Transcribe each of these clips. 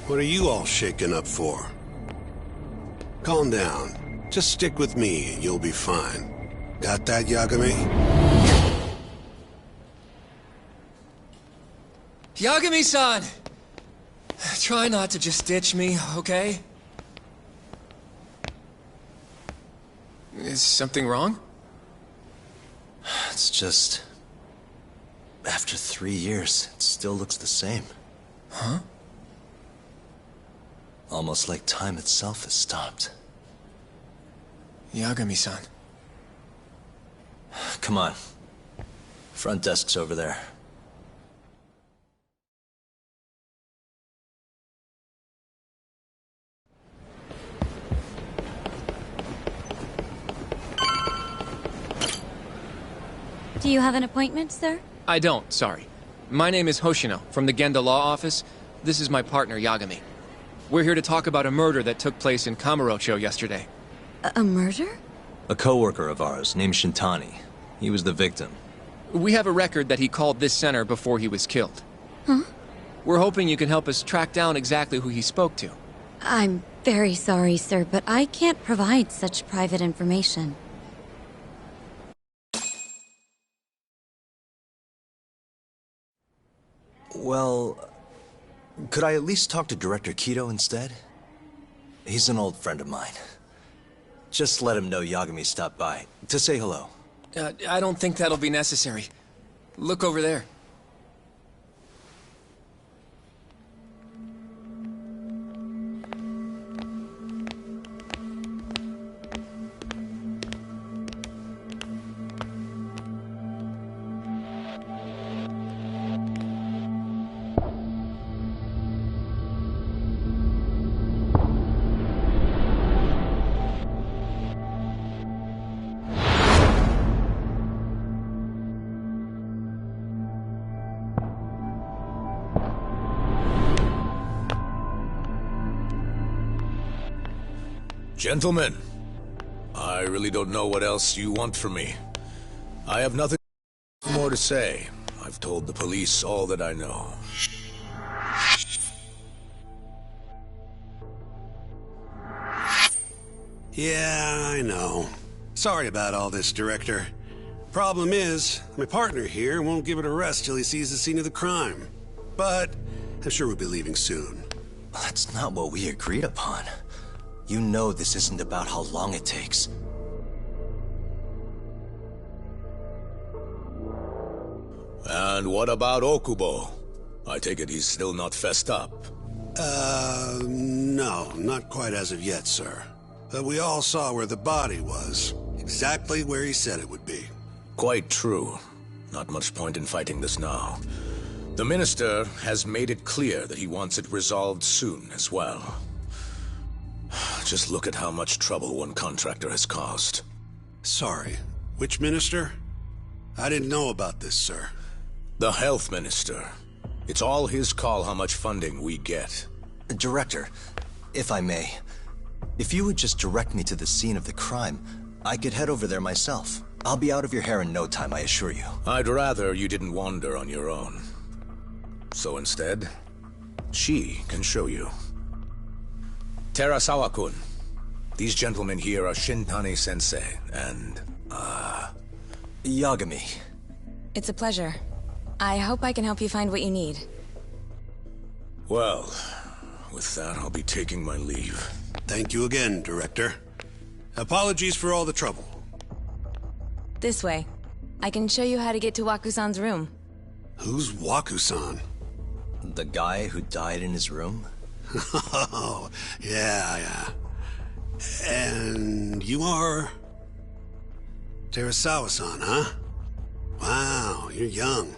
What are you all shaken up for? Calm down. Just stick with me and you'll be fine. Got that, Yagami? Yagami-san! Try not to just ditch me, okay? Is something wrong? It's just... after 3 years, it still looks the same. Huh? Almost like time itself has stopped. Yagami-san. Come on. Front desk's over there. Do you have an appointment, sir? I don't, sorry. My name is Hoshino, from the Genda Law Office. This is my partner, Yagami. We're here to talk about a murder that took place in Kamurocho yesterday. A murder? A coworker of ours named Shintani. He was the victim. We have a record that he called this center before he was killed. Huh? We're hoping you can help us track down exactly who he spoke to. I'm very sorry, sir, but I can't provide such private information. Well, could I at least talk to Director Kido instead? He's an old friend of mine. Just let him know Yagami stopped by, to say hello. I don't think that'll be necessary. Look over there. Gentlemen, I really don't know what else you want from me. I have nothing more to say. I've told the police all that I know. Yeah, I know. Sorry about all this, Director. Problem is, my partner here won't give it a rest till he sees the scene of the crime. But I'm sure we'll be leaving soon. That's not what we agreed upon. You know this isn't about how long it takes. And what about Okubo? I take it he's still not fessed up. No, not quite as of yet, sir. But we all saw where the body was. Exactly where he said it would be. Quite true. Not much point in fighting this now. The Minister has made it clear that he wants it resolved soon as well. Just look at how much trouble one contractor has caused. Sorry, which minister? I didn't know about this, sir. The Health Minister. It's all his call how much funding we get. Director, if I may, if you would just direct me to the scene of the crime, I could head over there myself. I'll be out of your hair in no time, I assure you. I'd rather you didn't wander on your own. So instead, she can show you. Terasawa-kun, these gentlemen here are Shintani-sensei and, Yagami. It's a pleasure. I hope I can help you find what you need. Well, with that, I'll be taking my leave. Thank you again, Director. Apologies for all the trouble. This way. I can show you how to get to Waku-san's room. Who's Waku-san? The guy who died in his room? Oh, yeah. And you are... Terasawa-san, huh? Wow, you're young.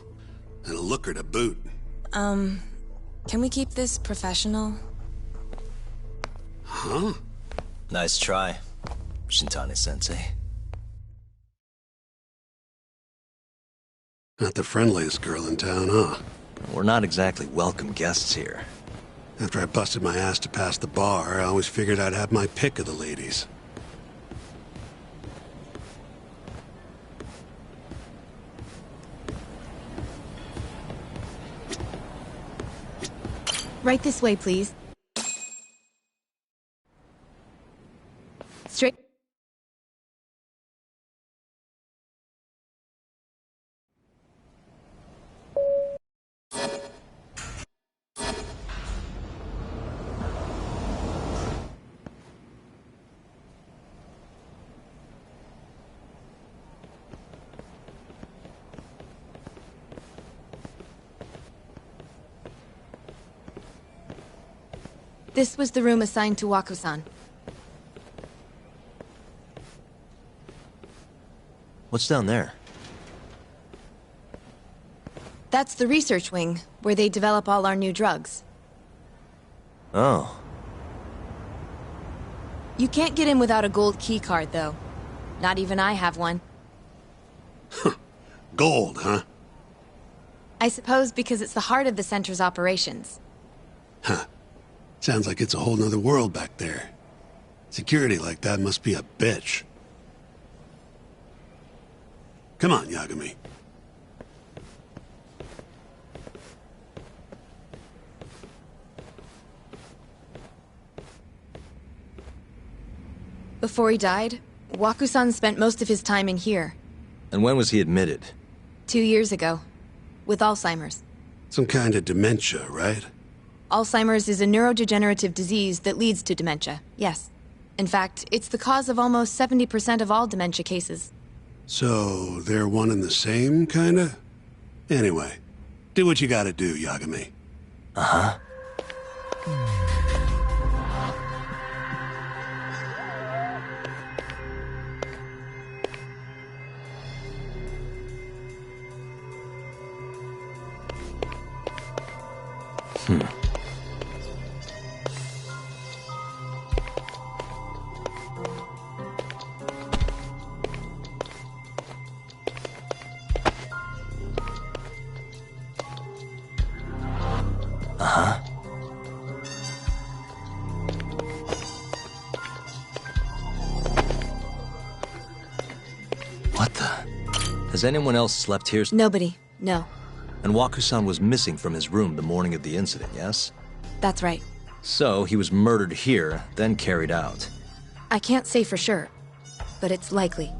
And a looker to boot. Can we keep this professional? Huh? Nice try, Shintani-sensei. Not the friendliest girl in town, huh? We're not exactly welcome guests here. After I busted my ass to pass the bar, I always figured I'd have my pick of the ladies. Right this way, please. Straight. This was the room assigned to Waku-san. What's down there? That's the research wing, where they develop all our new drugs. Oh. You can't get in without a gold key card, though. Not even I have one. Gold, huh? I suppose because it's the heart of the center's operations. Huh. Sounds like it's a whole nother world back there. Security like that must be a bitch. Come on, Yagami. Before he died, Waku-san spent most of his time in here. And when was he admitted? 2 years ago. With Alzheimer's. Some kind of dementia, right? Alzheimer's is a neurodegenerative disease that leads to dementia, yes. In fact, it's the cause of almost 70% of all dementia cases. So, they're one and the same, kinda? Anyway, do what you gotta do, Yagami. Uh-huh. What the? Has anyone else slept here? Nobody, no. And Waku-san was missing from his room the morning of the incident, yes? That's right. So, he was murdered here, then carried out. I can't say for sure, but it's likely.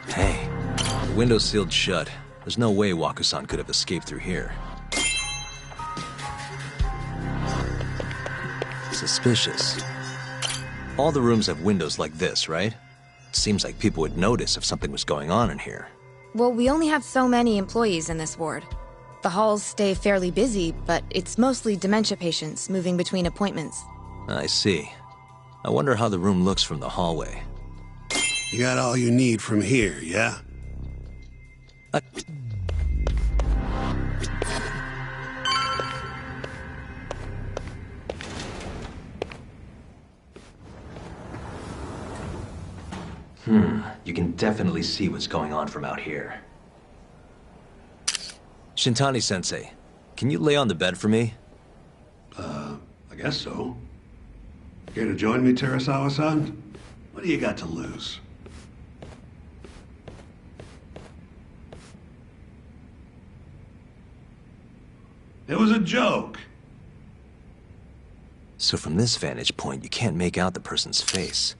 Hey, the window's sealed shut. There's no way Waku-san could have escaped through here. Suspicious. All the rooms have windows like this, right? It seems like people would notice if something was going on in here. Well, we only have so many employees in this ward. The halls stay fairly busy, but it's mostly dementia patients moving between appointments. I see. I wonder how the room looks from the hallway. You got all you need from here, yeah? You can definitely see what's going on from out here. Shintani-sensei, can you lay on the bed for me? I guess so. Care to join me, Terasawa-san? What do you got to lose? It was a joke. So from this vantage point, you can't make out the person's face.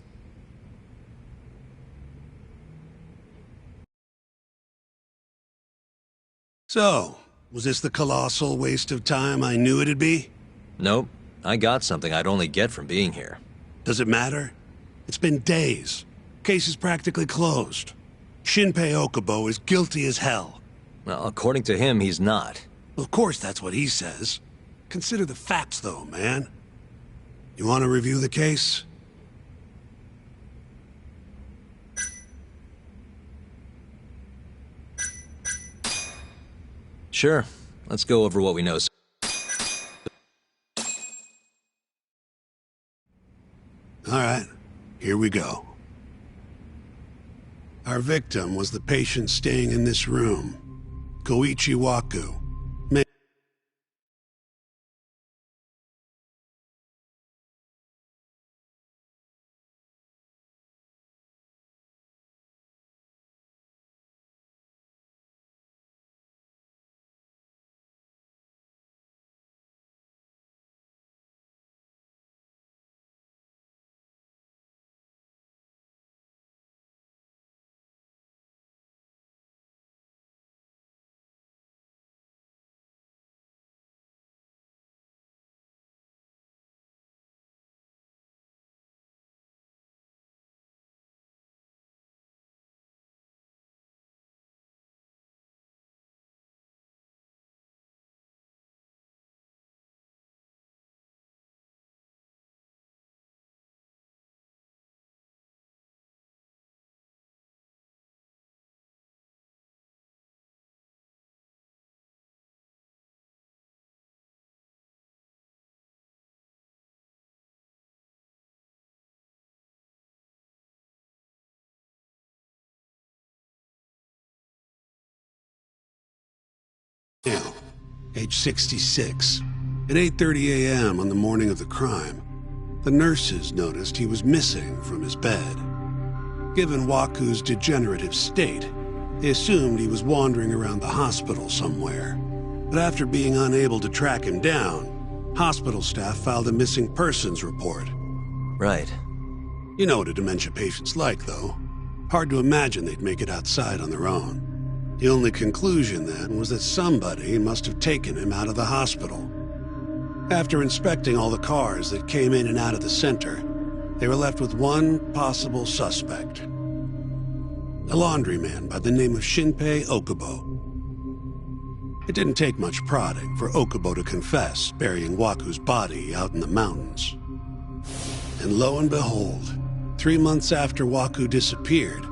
So, was this the colossal waste of time I knew it'd be? Nope. I got something I'd only get from being here. Does it matter? It's been days. Case is practically closed. Shinpei Okubo is guilty as hell. Well, according to him, he's not. Of course that's what he says. Consider the facts, though, man. You want to review the case? Sure. Let's go over what we know. All right, here we go. Our victim was the patient staying in this room, Koichi Waku. Now, age 66. At 8:30 a.m. on the morning of the crime, the nurses noticed he was missing from his bed. Given Waku's degenerative state, they assumed he was wandering around the hospital somewhere. But after being unable to track him down, hospital staff filed a missing persons report. Right. You know what a dementia patient's like, though. Hard to imagine they'd make it outside on their own. The only conclusion then was that somebody must have taken him out of the hospital. After inspecting all the cars that came in and out of the center, they were left with one possible suspect. A laundryman by the name of Shinpei Okubo. It didn't take much prodding for Okubo to confess burying Waku's body out in the mountains. And lo and behold, 3 months after Waku disappeared,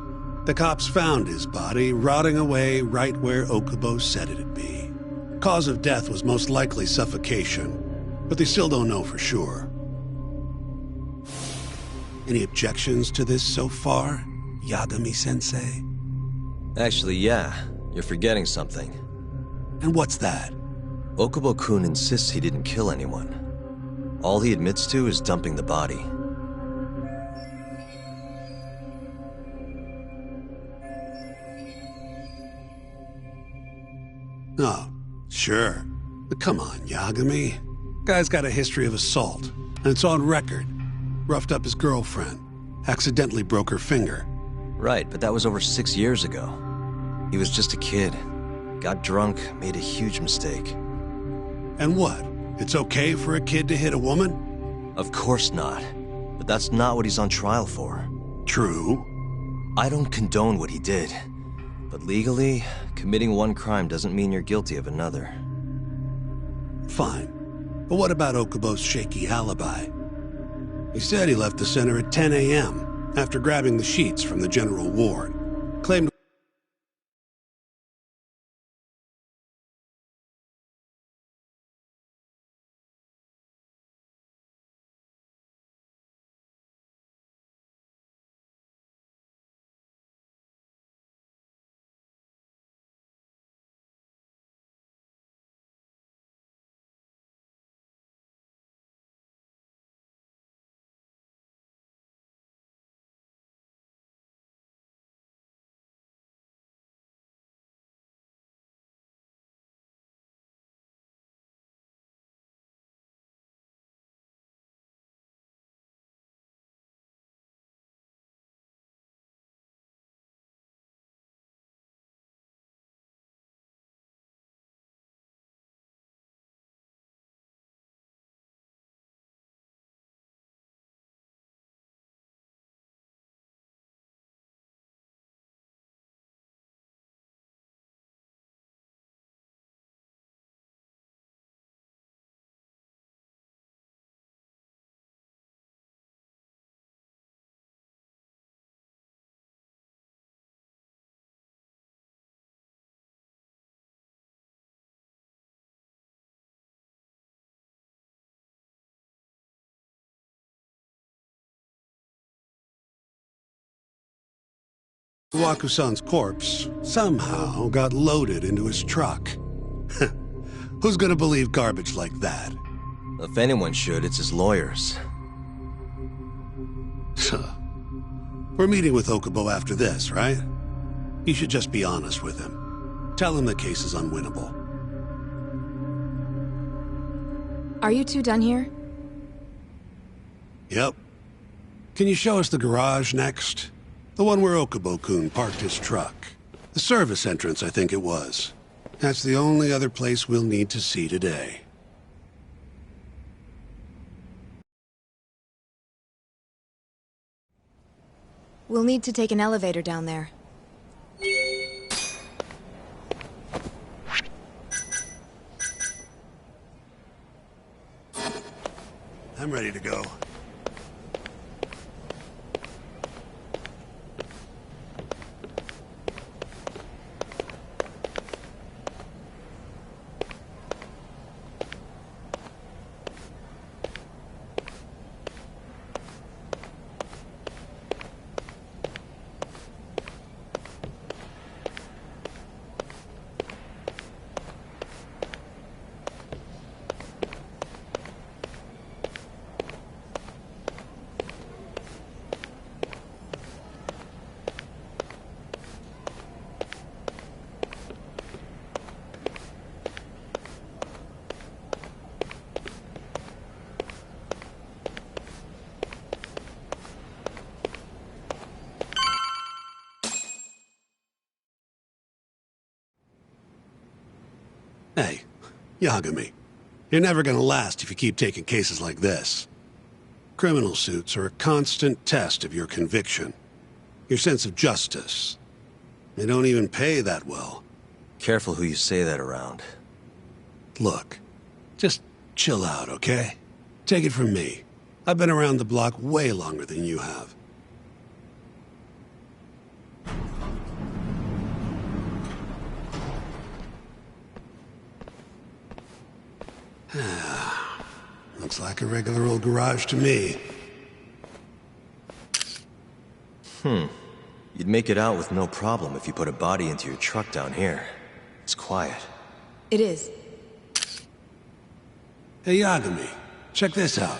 the cops found his body rotting away right where Okubo said it'd be. Cause of death was most likely suffocation, but they still don't know for sure. Any objections to this so far, Yagami-sensei? Actually, yeah. You're forgetting something. And what's that? Okubo-kun insists he didn't kill anyone. All he admits to is dumping the body. Oh, sure. But come on, Yagami. Guy's got a history of assault, and it's on record. Roughed up his girlfriend, accidentally broke her finger. Right, but that was over 6 years ago. He was just a kid. Got drunk, made a huge mistake. And what? It's okay for a kid to hit a woman? Of course not. But that's not what he's on trial for. True. I don't condone what he did. But legally, committing one crime doesn't mean you're guilty of another. Fine. But what about Okubo's shaky alibi? He said he left the center at 10 a.m. after grabbing the sheets from the general ward. Claimed Waku-san's corpse somehow got loaded into his truck. Who's gonna believe garbage like that? If anyone should, it's his lawyers. We're meeting with Okubo after this, right? You should just be honest with him. Tell him the case is unwinnable. Are you two done here? Yep. Can you show us the garage next? The one where Okubo-kun parked his truck. The service entrance, I think it was. That's the only other place we'll need to see today. We'll need to take an elevator down there. I'm ready to go. Yagami, you're never gonna last if you keep taking cases like this. Criminal suits are a constant test of your conviction, your sense of justice. They don't even pay that well. Careful who you say that around. Look, just chill out, okay? Take it from me. I've been around the block way longer than you have. Looks like a regular old garage to me. You'd make it out with no problem if you put a body into your truck down here. It's quiet. It is. Hey, Yagami, check this out.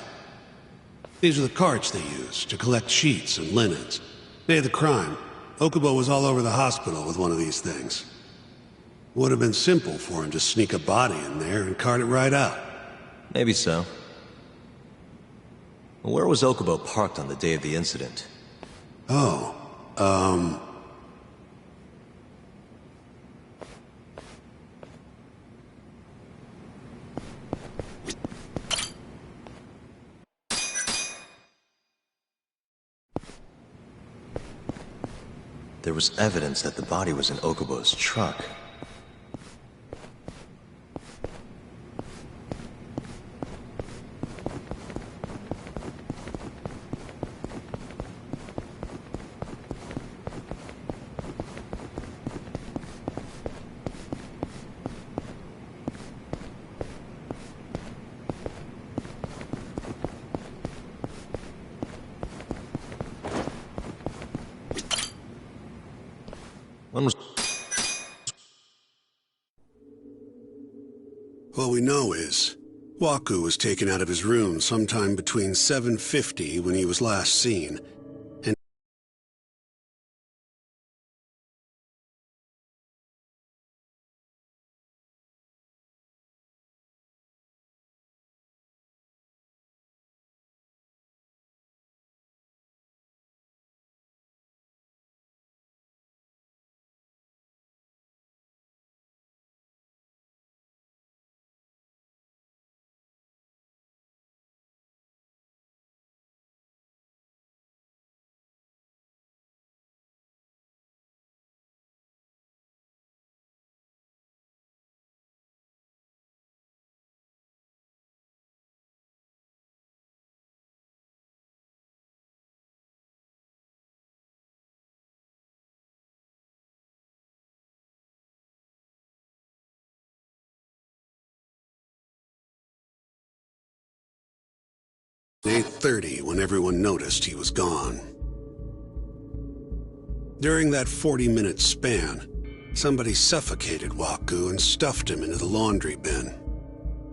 These are the carts they use to collect sheets and linens. Day of the crime, Okubo was all over the hospital with one of these things. Would have been simple for him to sneak a body in there and cart it right out. Maybe so. Where was Okubo parked on the day of the incident? Oh, There was evidence that the body was in Okubo's truck. When was... What we know is, Waku was taken out of his room sometime between 7:50 when he was last seen, and at 8:30 when everyone noticed he was gone. During that 40-minute span, somebody suffocated Waku and stuffed him into the laundry bin.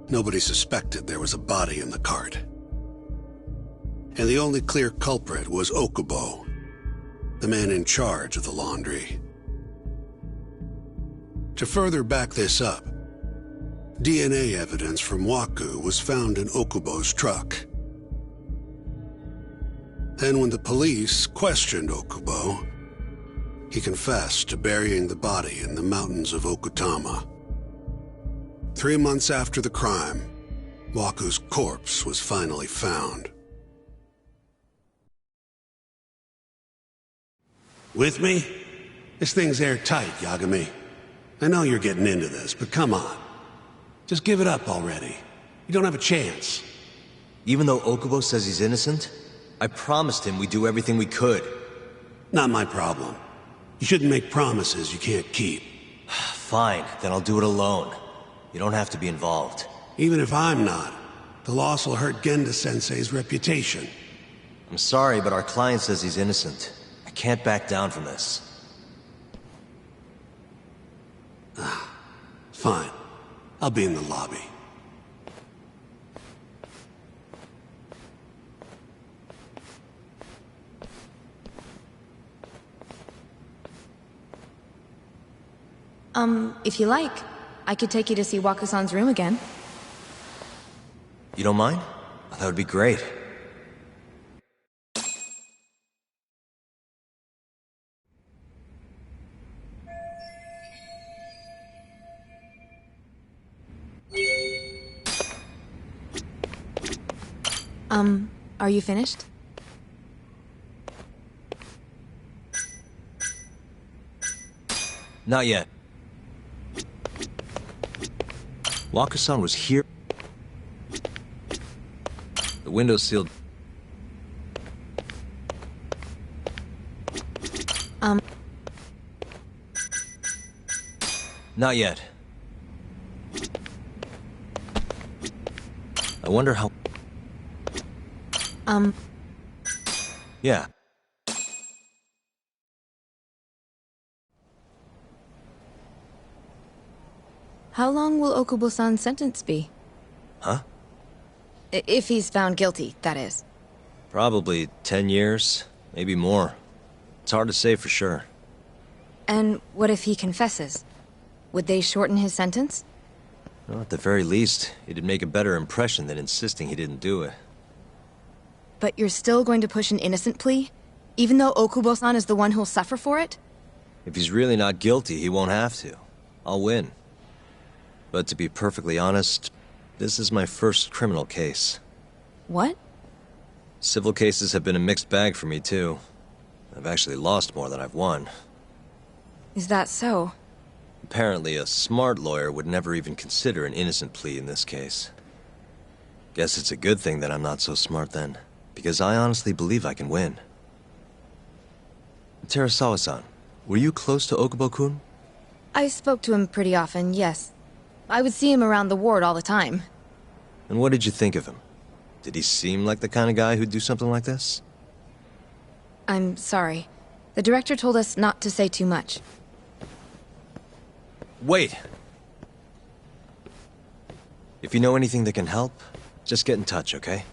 Nobody suspected there was a body in the cart. And the only clear culprit was Okubo, the man in charge of the laundry. To further back this up, DNA evidence from Waku was found in Okubo's truck. Then when the police questioned Okubo, he confessed to burying the body in the mountains of Okutama. 3 months after the crime, Waku's corpse was finally found. With me? This thing's airtight, Yagami. I know you're getting into this, but come on. Just give it up already. You don't have a chance. Even though Okubo says he's innocent, I promised him we'd do everything we could. Not my problem. You shouldn't make promises you can't keep. Fine, then I'll do it alone. You don't have to be involved. Even if I'm not, the loss will hurt Genda-sensei's reputation. I'm sorry, but our client says he's innocent. I can't back down from this. Fine. I'll be in the lobby. If you like, I could take you to see Waku-san's room again. You don't mind? That would be great. Are you finished? Not yet. Waka-san was here. The window's sealed. Not yet. I wonder how... Yeah. How long will Okubo-san's sentence be? Huh? If he's found guilty, that is. Probably 10 years, maybe more. It's hard to say for sure. And what if he confesses? Would they shorten his sentence? Well, at the very least, it'd make a better impression than insisting he didn't do it. But you're still going to push an innocent plea? Even though Okubo-san is the one who'll suffer for it? If he's really not guilty, he won't have to. I'll win. But to be perfectly honest, this is my first criminal case. What? Civil cases have been a mixed bag for me, too. I've actually lost more than I've won. Is that so? Apparently, a smart lawyer would never even consider an innocent plea in this case. Guess it's a good thing that I'm not so smart then, because I honestly believe I can win. Terasawa-san, were you close to Okubo-kun? I spoke to him pretty often, yes. I would see him around the ward all the time. And what did you think of him? Did he seem like the kind of guy who'd do something like this? I'm sorry. The director told us not to say too much. Wait! If you know anything that can help, just get in touch, okay?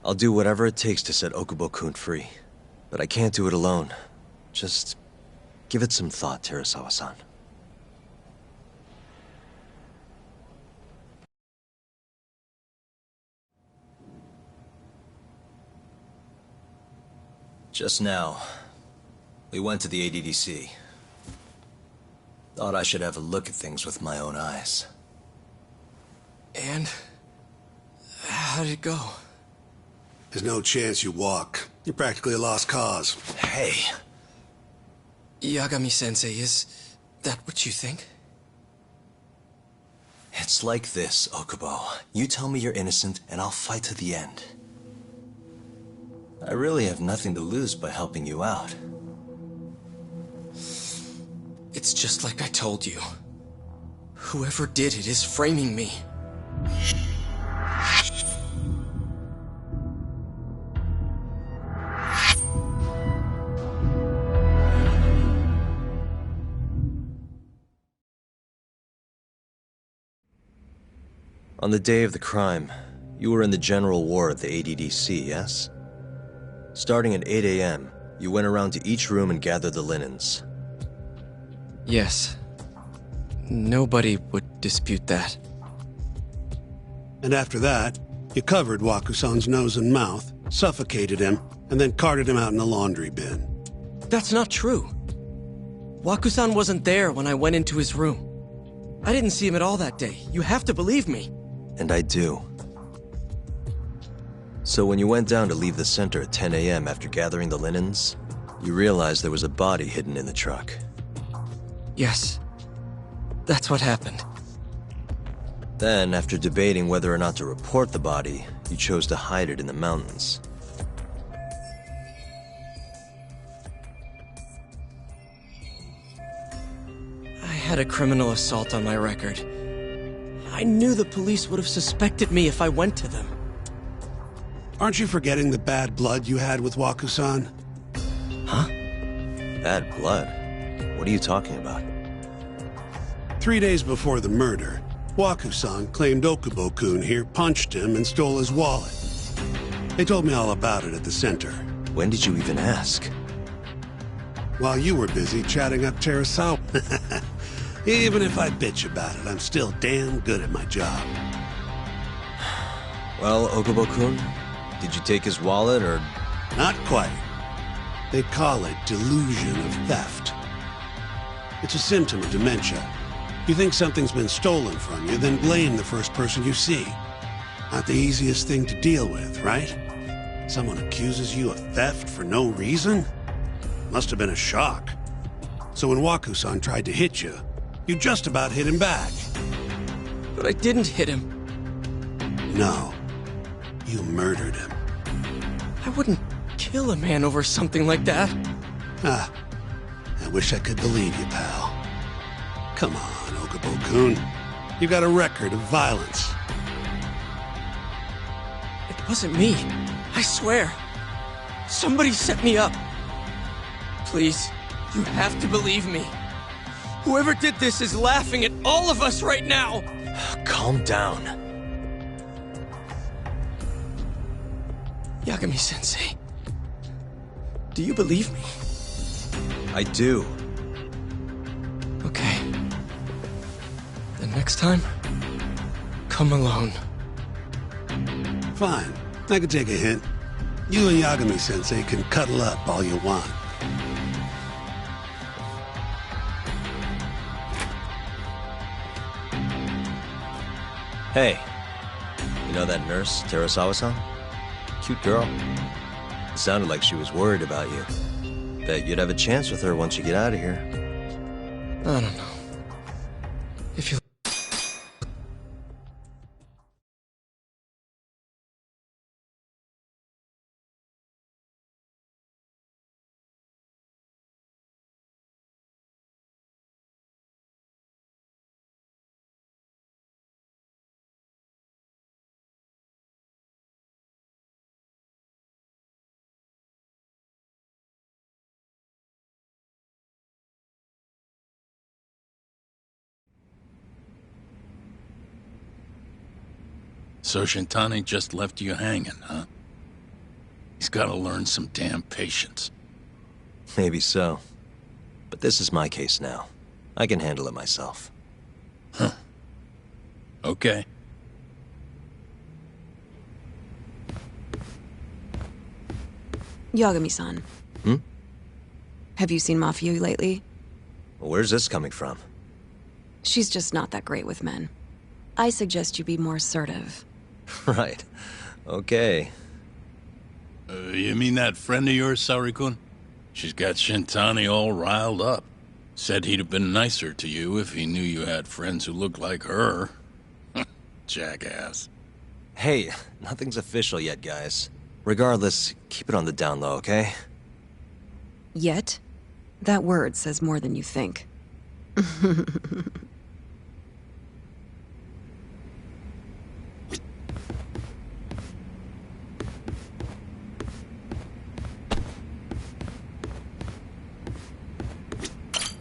I'll do whatever it takes to set Okubo-kun free. But I can't do it alone. Just give it some thought, Terasawa-san. Just now, we went to the ADDC. Thought I should have a look at things with my own eyes. And? How did it go? There's no chance you walk. You're practically a lost cause. Hey! Yagami-sensei, is that what you think? It's like this, Okubo. You tell me you're innocent, and I'll fight to the end. I really have nothing to lose by helping you out. It's just like I told you. Whoever did it is framing me. On the day of the crime, you were in the general ward at the ADDC, yes? Starting at 8 a.m., you went around to each room and gathered the linens. Yes. Nobody would dispute that. And after that, you covered Waku-san's nose and mouth, suffocated him, and then carted him out in a laundry bin. That's not true. Waku-san wasn't there when I went into his room. I didn't see him at all that day. You have to believe me. And I do. So when you went down to leave the center at 10 a.m. after gathering the linens, you realized there was a body hidden in the truck. Yes. That's what happened. Then, after debating whether or not to report the body, you chose to hide it in the mountains. I had a criminal assault on my record. I knew the police would have suspected me if I went to them. Aren't you forgetting the bad blood you had with Waku-san? Huh? Bad blood? What are you talking about? 3 days before the murder, Waku-san claimed Okubo-kun here punched him and stole his wallet. They told me all about it at the center. When did you even ask? While you were busy chatting up Terasawa. Even if I bitch about it, I'm still damn good at my job. Well, Okubo-kun, did you take his wallet, or...? Not quite. They call it delusion of theft. It's a symptom of dementia. You think something's been stolen from you, then blame the first person you see. Not the easiest thing to deal with, right? Someone accuses you of theft for no reason? Must have been a shock. So when Waku-san tried to hit you, you just about hit him back. But I didn't hit him. No. You murdered him. I wouldn't kill a man over something like that. Ah, I wish I could believe you, pal. Come on, Okubo-kun. You got a record of violence. It wasn't me. I swear. Somebody set me up. Please, you have to believe me. Whoever did this is laughing at all of us right now. Calm down. Yagami-sensei, do you believe me? I do. Okay. Then next time, come alone. Fine. I can take a hint. You and Yagami-sensei can cuddle up all you want. Hey, you know that nurse, Terasawa-san? Cute girl. Sounded like she was worried about you. Bet you'd have a chance with her once you get out of here. I don't know. If you... So Shintani just left you hanging, huh? He's gotta learn some damn patience. Maybe so. But this is my case now. I can handle it myself. Huh. Okay. Yagami-san. Hmm? Have you seen Mafia lately? Where's this coming from? She's just not that great with men. I suggest you be more assertive. Right. Okay. You mean that friend of yours, Saori-kun? She's got Shintani all riled up. Said he'd have been nicer to you if he knew you had friends who looked like her. Jackass. Hey, nothing's official yet, guys. Regardless, keep it on the down low, okay? Yet? That word says more than you think.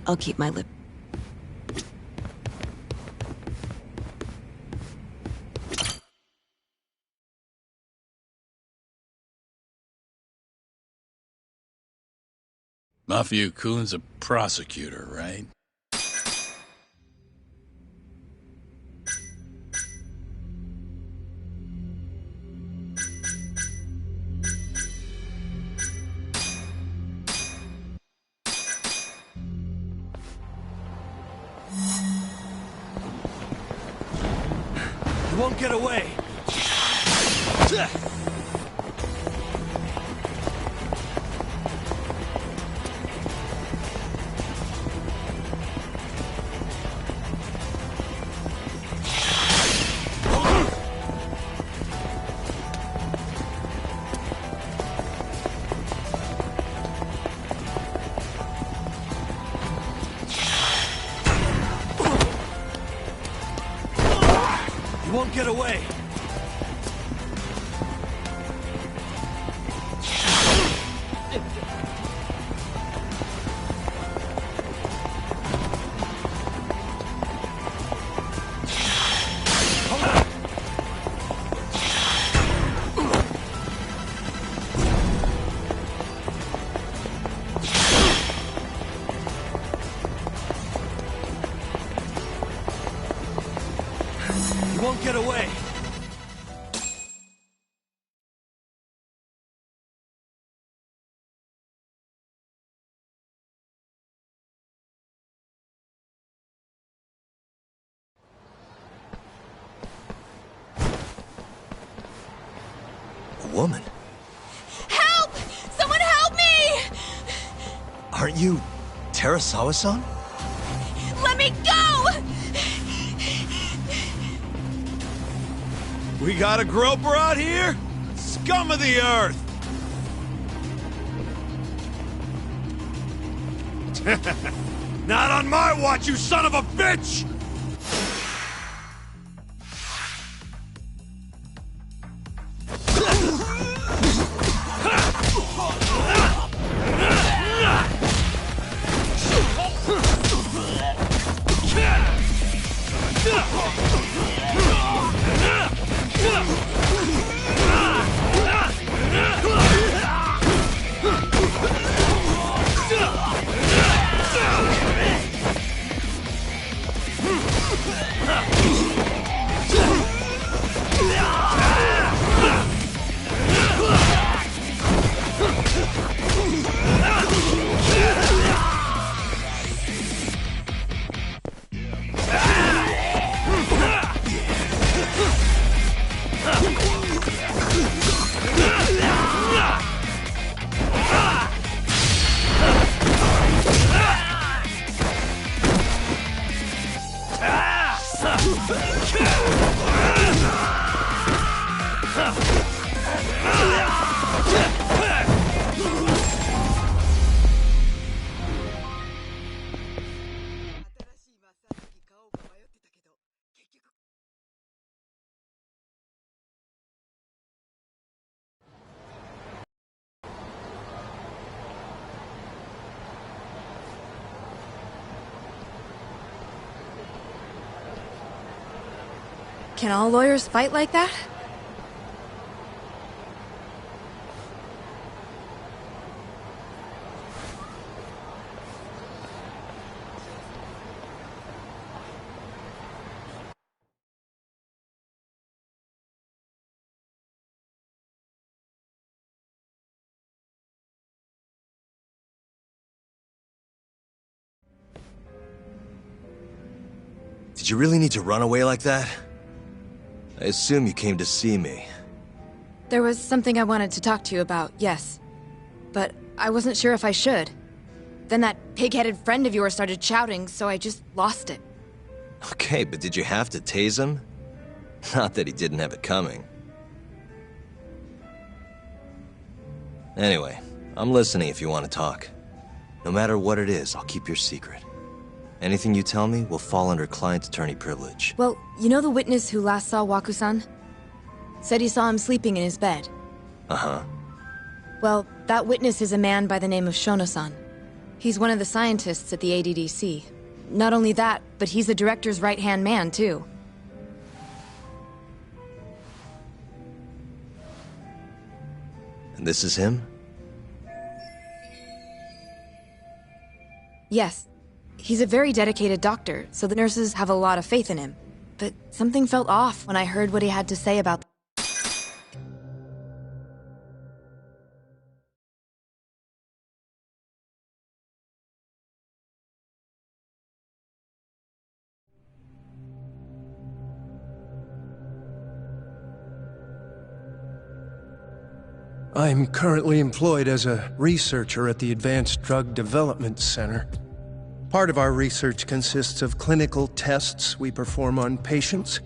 I'll keep my lip. Mafia-kun's a prosecutor, right? You won't get away! You won't get away! You won't get away! woman. Help! Someone help me! Aren't you Terasawa-san? Let me go! We got a groper out here? Scum of the earth! Not on my watch, you son of a bitch! Can all lawyers fight like that? Did you really need to run away like that? I assume you came to see me. There was something I wanted to talk to you about, yes. But I wasn't sure if I should. Then that pig-headed friend of yours started shouting, so I just lost it. Okay, but did you have to tase him? Not that he didn't have it coming. Anyway, I'm listening if you want to talk. No matter what it is, I'll keep your secret. Anything you tell me will fall under client attorney privilege. Well, you know the witness who last saw Waku-san? Said he saw him sleeping in his bed. Uh-huh. Well, that witness is a man by the name of Shono-san. He's one of the scientists at the ADDC. Not only that, but he's the director's right-hand man, too. And this is him? Yes. He's a very dedicated doctor, so the nurses have a lot of faith in him. But something felt off when I heard what he had to say about... I'm currently employed as a researcher at the Advanced Drug Development Center. Part of our research consists of clinical tests we perform on patients.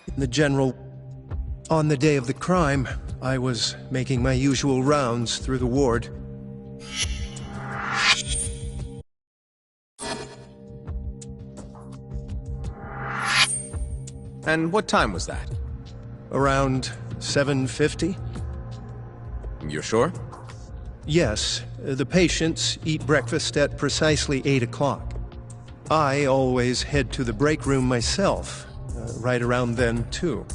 In the general, on the day of the crime, I was making my usual rounds through the ward. And what time was that? Around 7:50? You're sure? Yes, the patients eat breakfast at precisely 8 o'clock. I always head to the break room myself, right around then, too.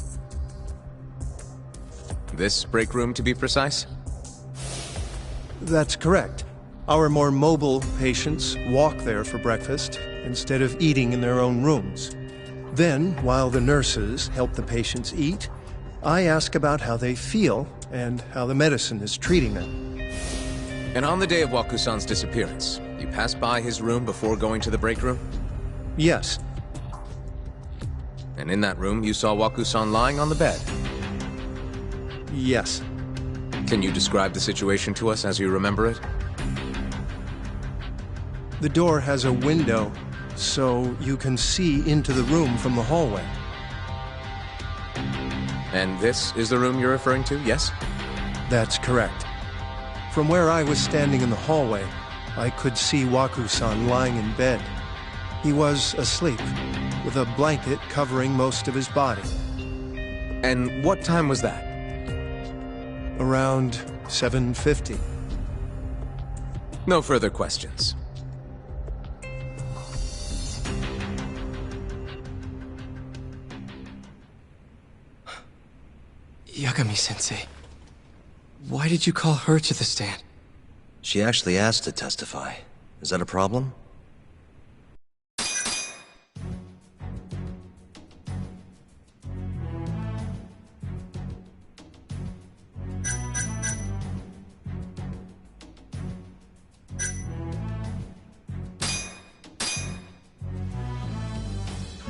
This break room, to be precise? That's correct. Our more mobile patients walk there for breakfast instead of eating in their own rooms. Then, while the nurses help the patients eat, I ask about how they feel and how the medicine is treating them. And on the day of Waku-san's disappearance, you passed by his room before going to the break room? Yes. And in that room, you saw Waku-san lying on the bed? Yes. Can you describe the situation to us as you remember it? The door has a window, so you can see into the room from the hallway. And this is the room you're referring to, yes? That's correct. From where I was standing in the hallway, I could see Waku-san lying in bed. He was asleep, with a blanket covering most of his body. And what time was that? Around 7:50. No further questions. Yagami-sensei, why did you call her to the stand? She actually asked to testify. Is that a problem?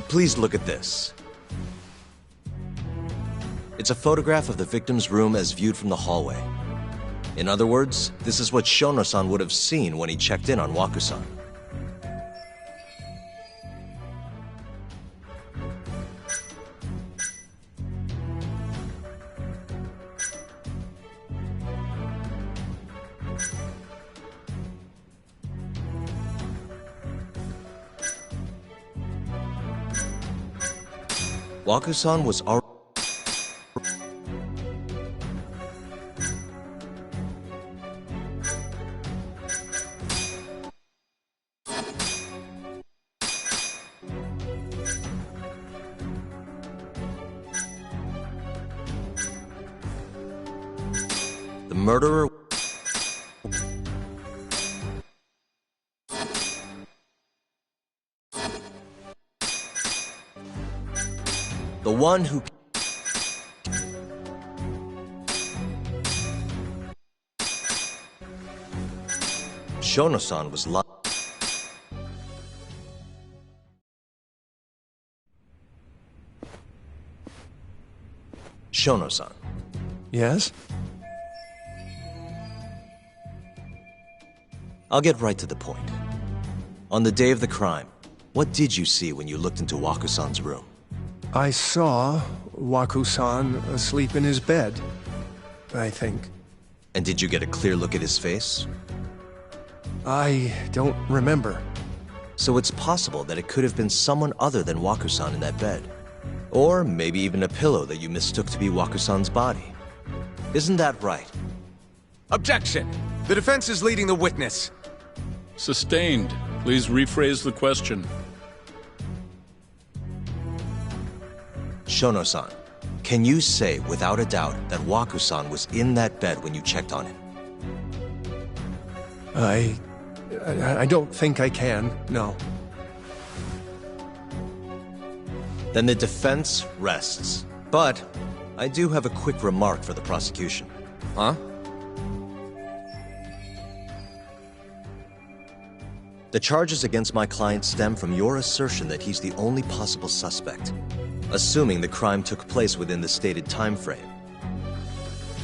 Please look at this. It's a photograph of the victim's room as viewed from the hallway. In other words, this is what Shono-san would have seen when he checked in on Waku-san. Waku-san was already... The murderer... The one who... Shono-san was lying. Shono-san. Yes? I'll get right to the point. On the day of the crime, what did you see when you looked into Waku-san's room? I saw Waku-san asleep in his bed, I think. And did you get a clear look at his face? I don't remember. So it's possible that it could have been someone other than Waku-san in that bed. Or maybe even a pillow that you mistook to be Waku-san's body. Isn't that right? Objection! The defense is leading the witness. Sustained. Please rephrase the question. Shono-san, can you say without a doubt that Waku-san was in that bed when you checked on him? I don't think I can, no. Then the defense rests. But I do have a quick remark for the prosecution. Huh? The charges against my client stem from your assertion that he's the only possible suspect, assuming the crime took place within the stated time frame.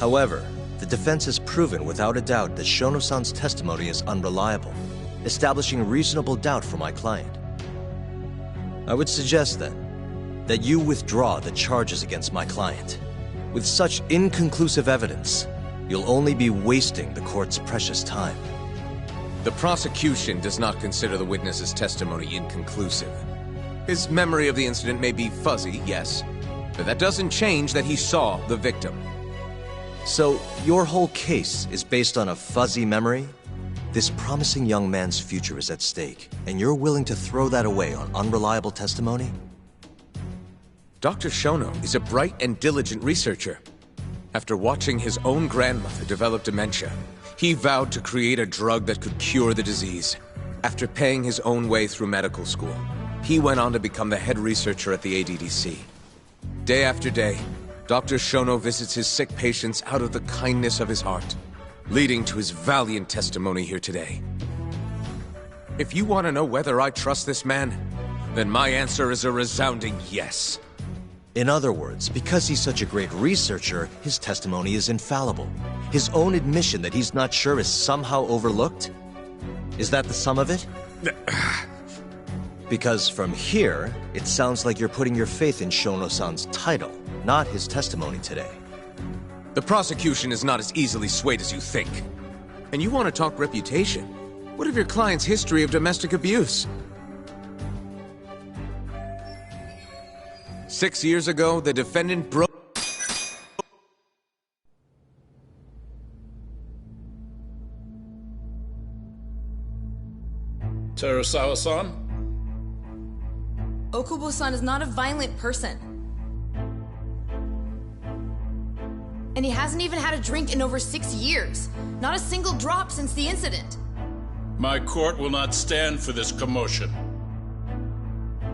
However, the defense has proven without a doubt that Shono-san's testimony is unreliable, establishing reasonable doubt for my client. I would suggest then that you withdraw the charges against my client. With such inconclusive evidence, you'll only be wasting the court's precious time. The prosecution does not consider the witness's testimony inconclusive. His memory of the incident may be fuzzy, yes, but that doesn't change that he saw the victim. So, your whole case is based on a fuzzy memory? This promising young man's future is at stake, and you're willing to throw that away on unreliable testimony? Dr. Shono is a bright and diligent researcher. After watching his own grandmother develop dementia, he vowed to create a drug that could cure the disease. After paying his own way through medical school, he went on to become the head researcher at the ADDC. Day after day, Dr. Shono visits his sick patients out of the kindness of his heart, leading to his valiant testimony here today. If you want to know whether I trust this man, then my answer is a resounding yes. In other words, because he's such a great researcher, his testimony is infallible. His own admission that he's not sure is somehow overlooked? Is that the sum of it? Because from here, it sounds like you're putting your faith in Shono-san's title, not his testimony today. The prosecution is not as easily swayed as you think. And you want to talk reputation? What of your client's history of domestic abuse? 6 years ago, the defendant broke... Terasawa-san? Okubo-san is not a violent person. And he hasn't even had a drink in over 6 years. Not a single drop since the incident. My court will not stand for this commotion.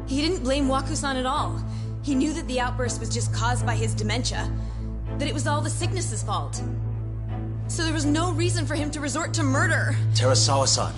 He didn't blame Waku-san at all. He knew that the outburst was just caused by his dementia. That it was all the sickness's fault. So there was no reason for him to resort to murder. Terasawa-san.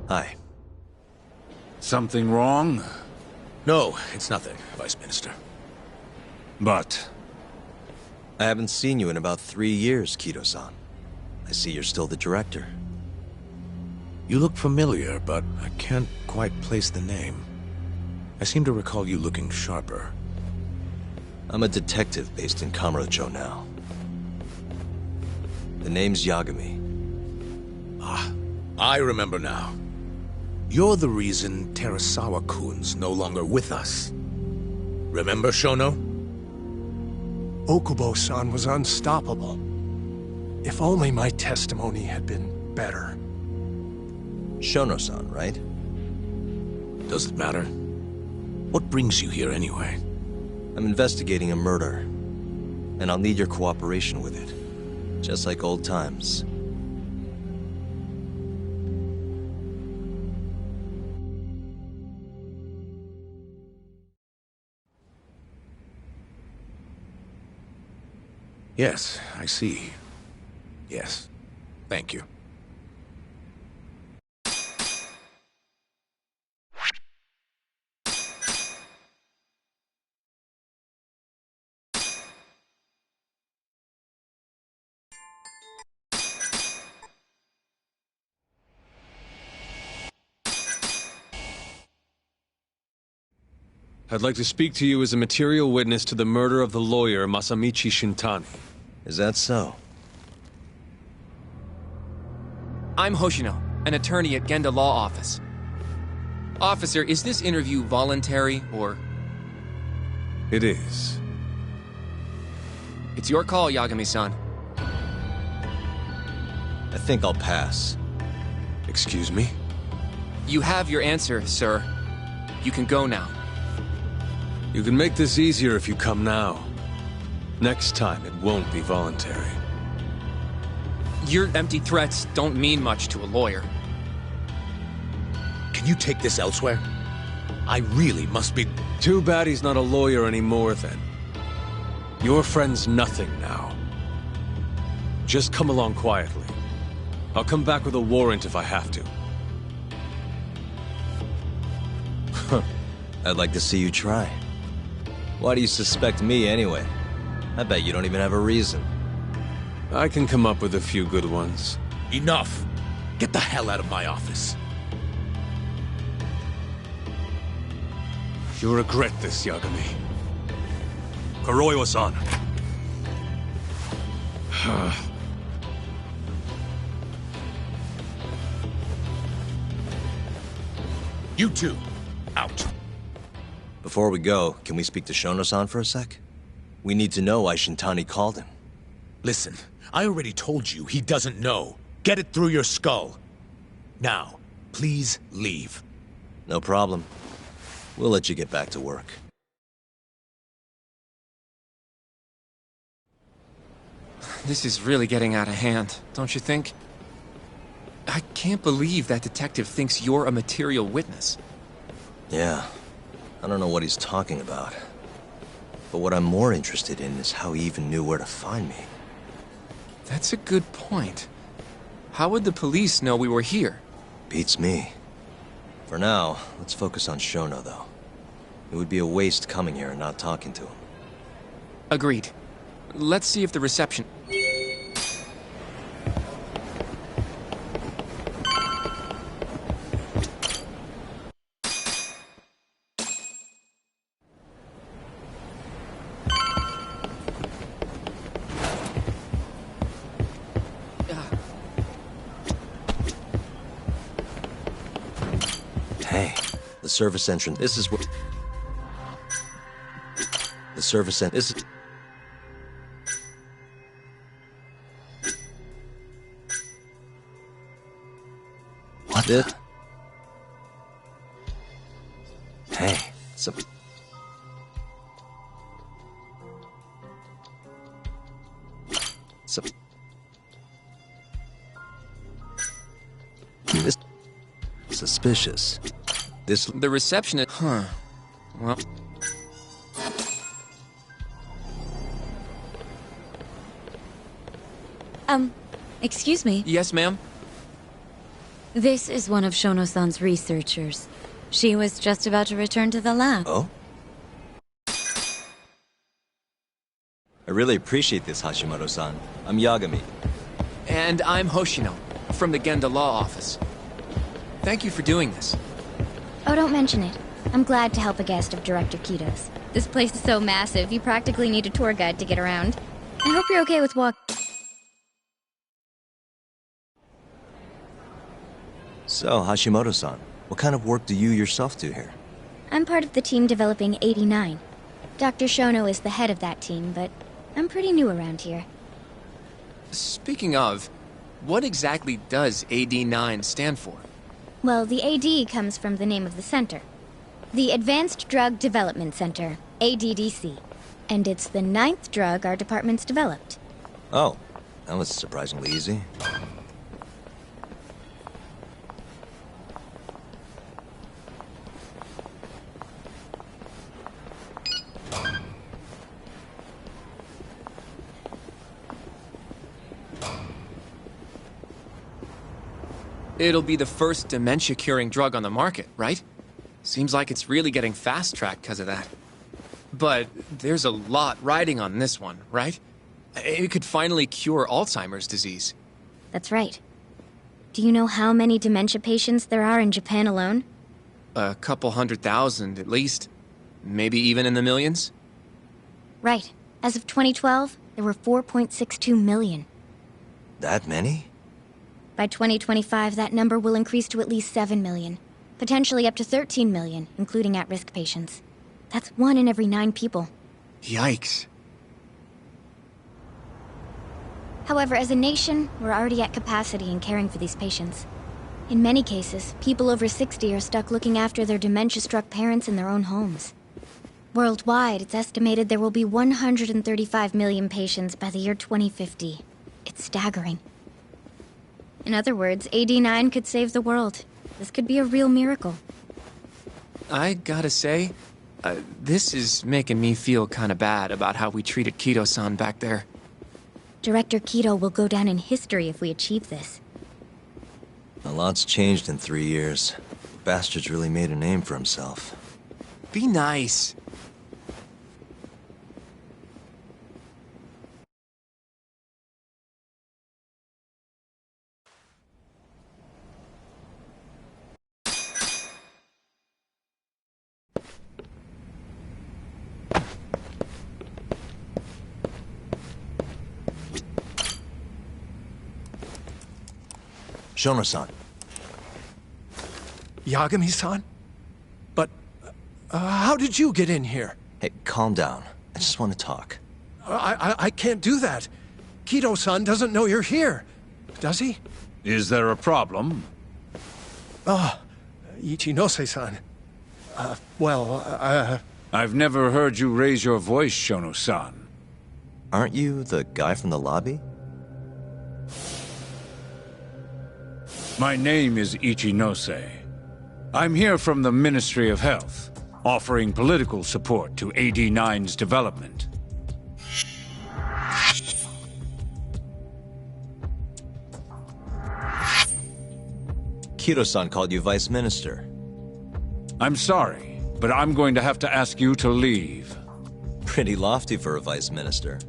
Hi. Something wrong? No, it's nothing, Vice Minister. But... I haven't seen you in about 3 years, Kido-san. I see you're still the director. You look familiar, but I can't quite place the name. I seem to recall you looking sharper. I'm a detective based in Kamurocho now. The name's Yagami. Ah, I remember now. You're the reason Terasawa-kun's no longer with us. Remember, Shono? Okubo-san was unstoppable. If only my testimony had been better. Shono-san, right? Does it matter? What brings you here anyway? I'm investigating a murder, and I'll need your cooperation with it. Just like old times. Yes, I see. Yes. Thank you. I'd like to speak to you as a material witness to the murder of the lawyer Masamichi Shintani. Is that so? I'm Hoshino, an attorney at Genda Law Office. Officer, is this interview voluntary, or...? It is. It's your call, Yagami-san. I think I'll pass. Excuse me? You have your answer, sir. You can go now. You can make this easier if you come now. Next time, it won't be voluntary. Your empty threats don't mean much to a lawyer. Can you take this elsewhere? I really must be... Too bad he's not a lawyer anymore, then. Your friend's nothing now. Just come along quietly. I'll come back with a warrant if I have to. I'd like to see you try. Why do you suspect me anyway? I bet you don't even have a reason. I can come up with a few good ones. Enough! Get the hell out of my office. You'll regret this, Yagami. Kuroiwa-san. You two, out. Before we go, can we speak to Shono-san for a sec? We need to know why Shintani called him. Listen, I already told you he doesn't know. Get it through your skull. Now, please leave. No problem. We'll let you get back to work. This is really getting out of hand, don't you think? I can't believe that detective thinks you're a material witness. Yeah. I don't know what he's talking about. But what I'm more interested in is how he even knew where to find me. That's a good point. How would the police know we were here? Beats me. For now, let's focus on Shono, though. It would be a waste coming here and not talking to him. Agreed. Let's see if the reception... Hey, the service entrance. This is what... The service entrance. This is... What the... Hey, some... This... Suspicious. This... The receptionist... Huh. Well... Excuse me. Yes, ma'am? This is one of Shono-san's researchers. She was just about to return to the lab. Oh? I really appreciate this, Hashimoto-san. I'm Yagami. And I'm Hoshino, from the Genda Law Office. Thank you for doing this. Oh, don't mention it. I'm glad to help a guest of Director Kito's. This place is so massive, you practically need a tour guide to get around. I hope you're okay with So, Hashimoto-san, what kind of work do you yourself do here? I'm part of the team developing 89. Dr. Shono is the head of that team, but I'm pretty new around here. Speaking of, what exactly does AD9 stand for? Well, the AD comes from the name of the center. The Advanced Drug Development Center, ADDC. And it's the 9th drug our department's developed. Oh, that was surprisingly easy. It'll be the first dementia-curing drug on the market, right? Seems like it's really getting fast-tracked because of that. But there's a lot riding on this one, right? It could finally cure Alzheimer's disease. That's right. Do you know how many dementia patients there are in Japan alone? A couple 100,000 at least. Maybe even in the millions? Right. As of 2012, there were 4.62 million. That many? By 2025, that number will increase to at least 7 million. Potentially up to 13 million, including at-risk patients. That's 1 in every 9 people. Yikes. However, as a nation, we're already at capacity in caring for these patients. In many cases, people over 60 are stuck looking after their dementia-struck parents in their own homes. Worldwide, it's estimated there will be 135 million patients by the year 2050. It's staggering. In other words, AD9 could save the world. This could be a real miracle. I gotta say, this is making me feel kinda bad about how we treated Kito-san back there. Director Kito will go down in history if we achieve this. A lot's changed in 3 years. The bastard's really made a name for himself. Be nice. Shono-san. Yagami-san? But, how did you get in here? Hey, calm down. I just want to talk. I can't do that. Kito-san doesn't know you're here. Does he? Is there a problem? Ichinose-san. I've never heard you raise your voice, Shono-san. Aren't you the guy from the lobby? My name is Ichinose. I'm here from the Ministry of Health, offering political support to AD9's development. Kiro-san called you Vice Minister. I'm sorry, but I'm going to have to ask you to leave. Pretty lofty for a Vice Minister.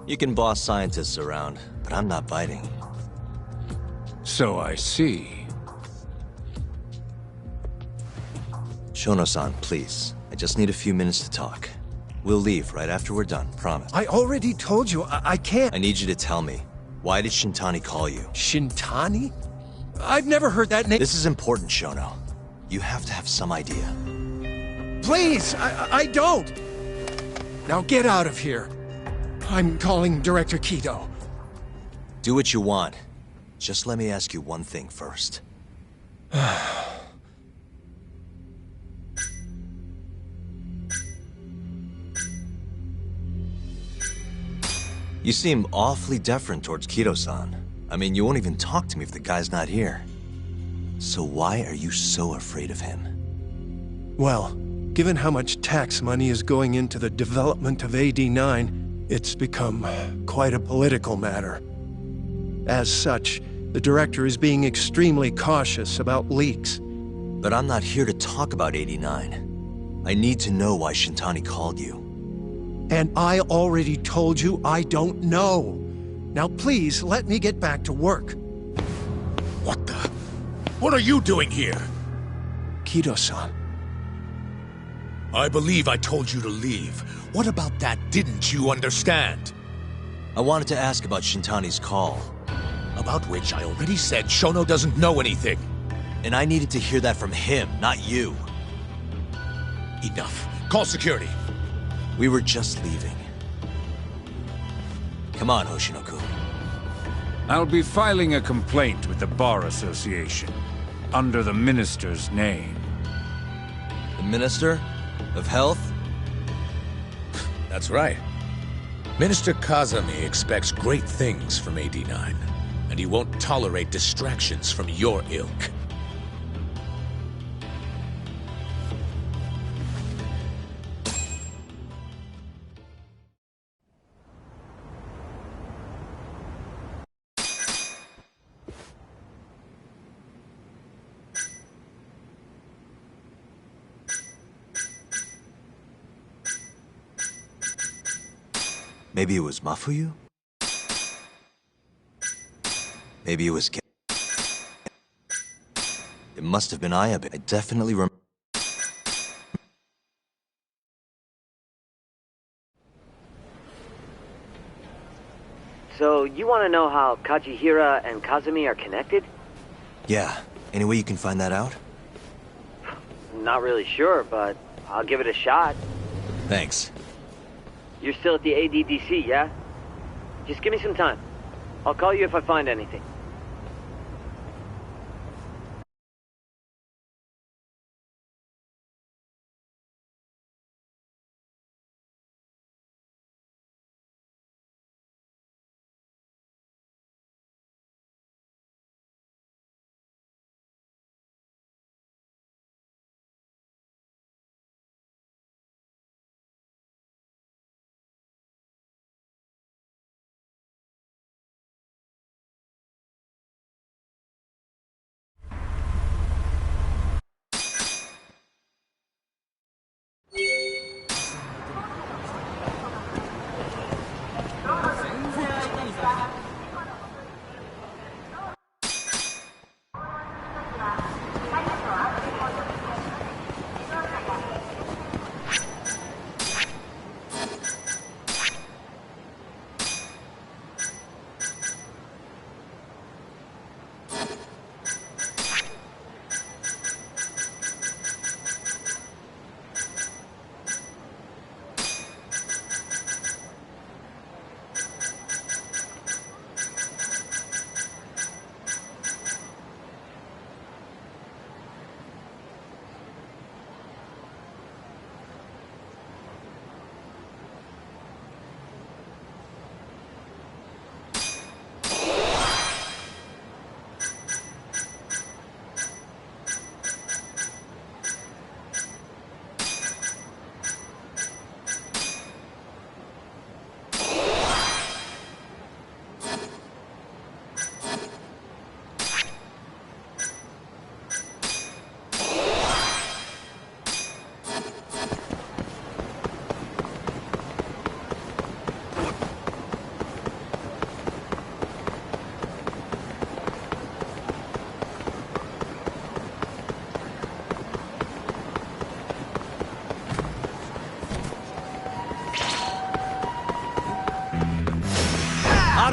You can boss scientists around, but I'm not biting. So I see. Shono-san, please. I just need a few minutes to talk. We'll leave right after we're done, promise. I already told you, I can't. I need you to tell me. Why did Shintani call you? Shintani? I've never heard that name. This is important, Shono. You have to have some idea. Please, I don't. Now get out of here. I'm calling Director Kido. Do what you want. Just let me ask you one thing first. You seem awfully deferent towards Kido-san. I mean, you won't even talk to me if the guy's not here. So why are you so afraid of him? Well, given how much tax money is going into the development of AD9, it's become quite a political matter. As such, the director is being extremely cautious about leaks. But I'm not here to talk about 89. I need to know why Shintani called you. And I already told you I don't know. Now please, let me get back to work. What the? What are you doing here? Kido-san. I believe I told you to leave. What about that didn't you understand? I wanted to ask about Shintani's call. About which I already said Shono doesn't know anything. And I needed to hear that from him, not you. Enough. Call security. We were just leaving. Come on, Hoshino-kun. I'll be filing a complaint with the Bar Association, under the Minister's name. The Minister? Of Health? That's right. Minister Kazami expects great things from AD9, and he won't tolerate distractions from your ilk. Maybe it was Mafuyu? Maybe it was It must have been Ayabe. I definitely remember. So, you want to know how Kajihira and Kazumi are connected? Yeah. Any way you can find that out? Not really sure, but I'll give it a shot. Thanks. You're still at the ADDC, yeah? Just give me some time. I'll call you if I find anything.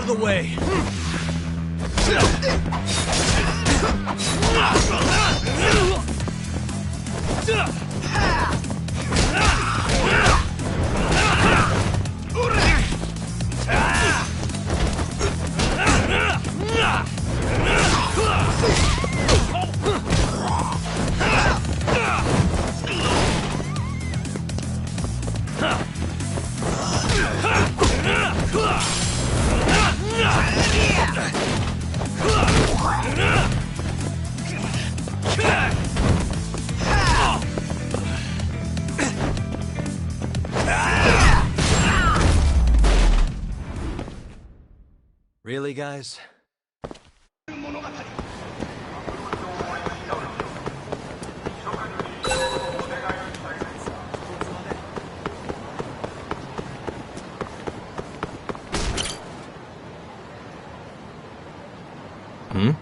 of the way! Really, guys? Hmm?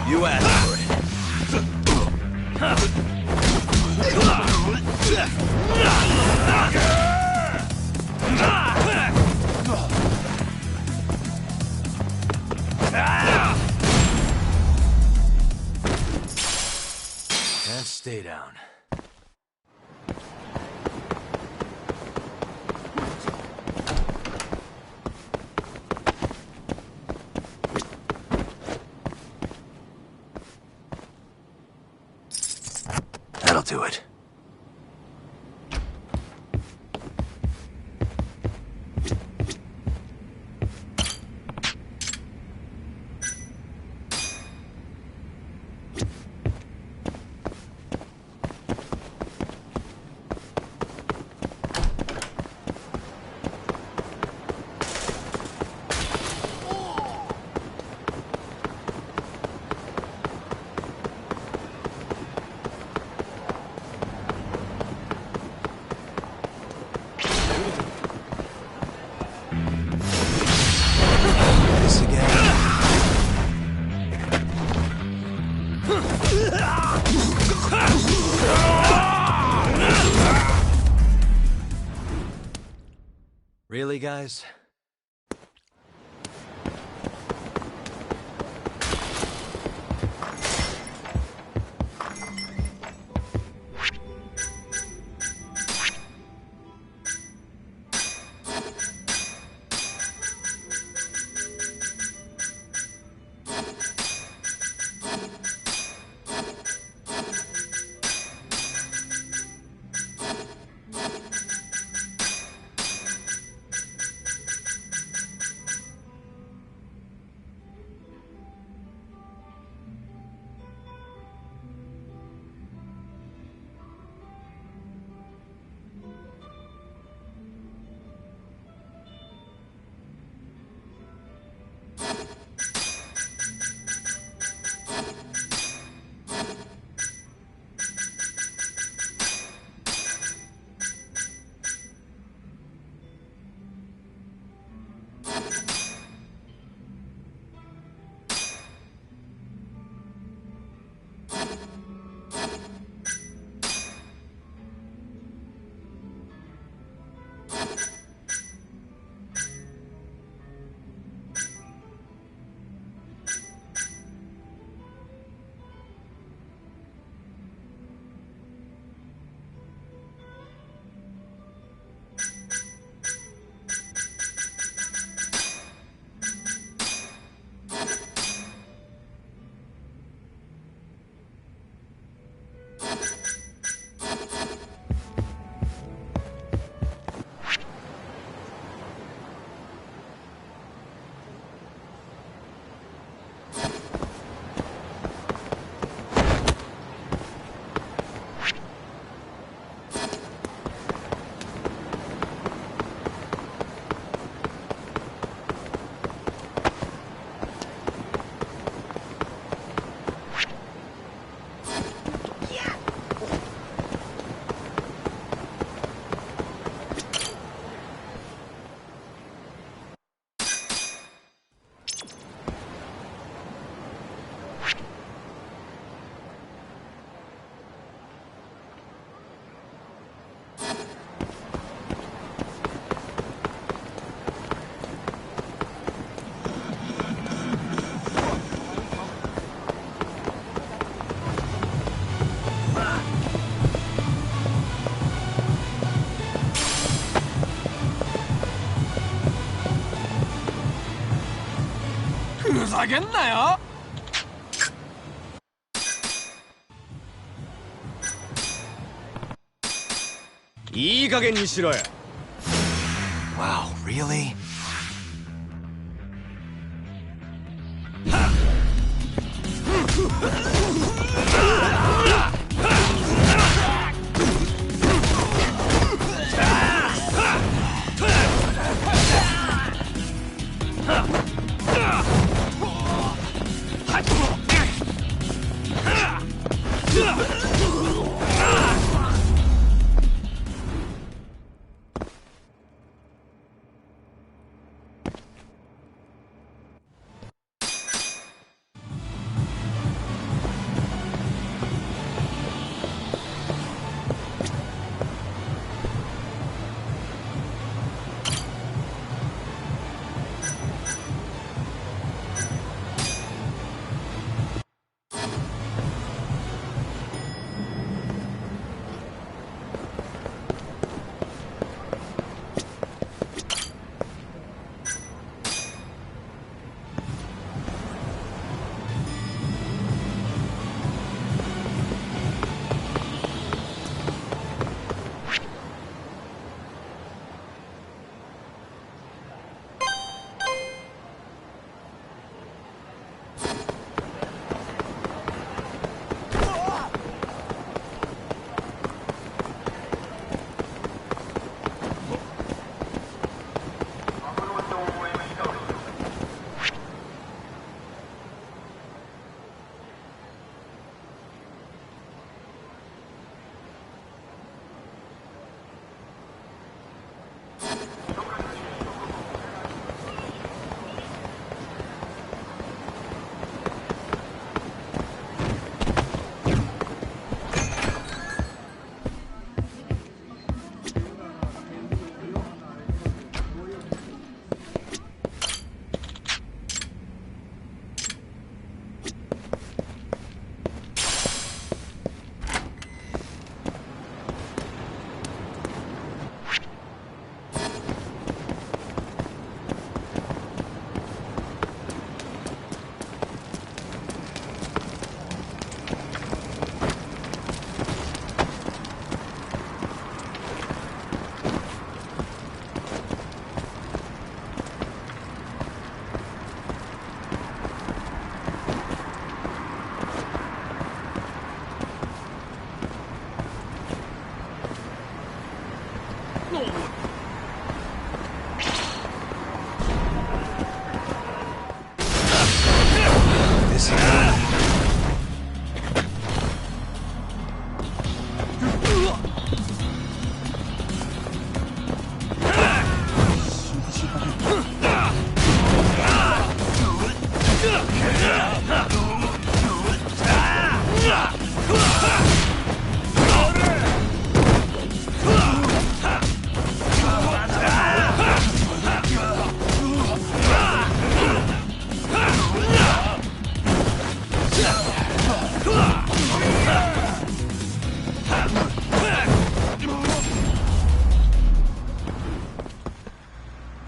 You asked for it. And stay down. That'll do it. Really, guys? ふざけんなよ。いい加減にしろよ。Wow, really?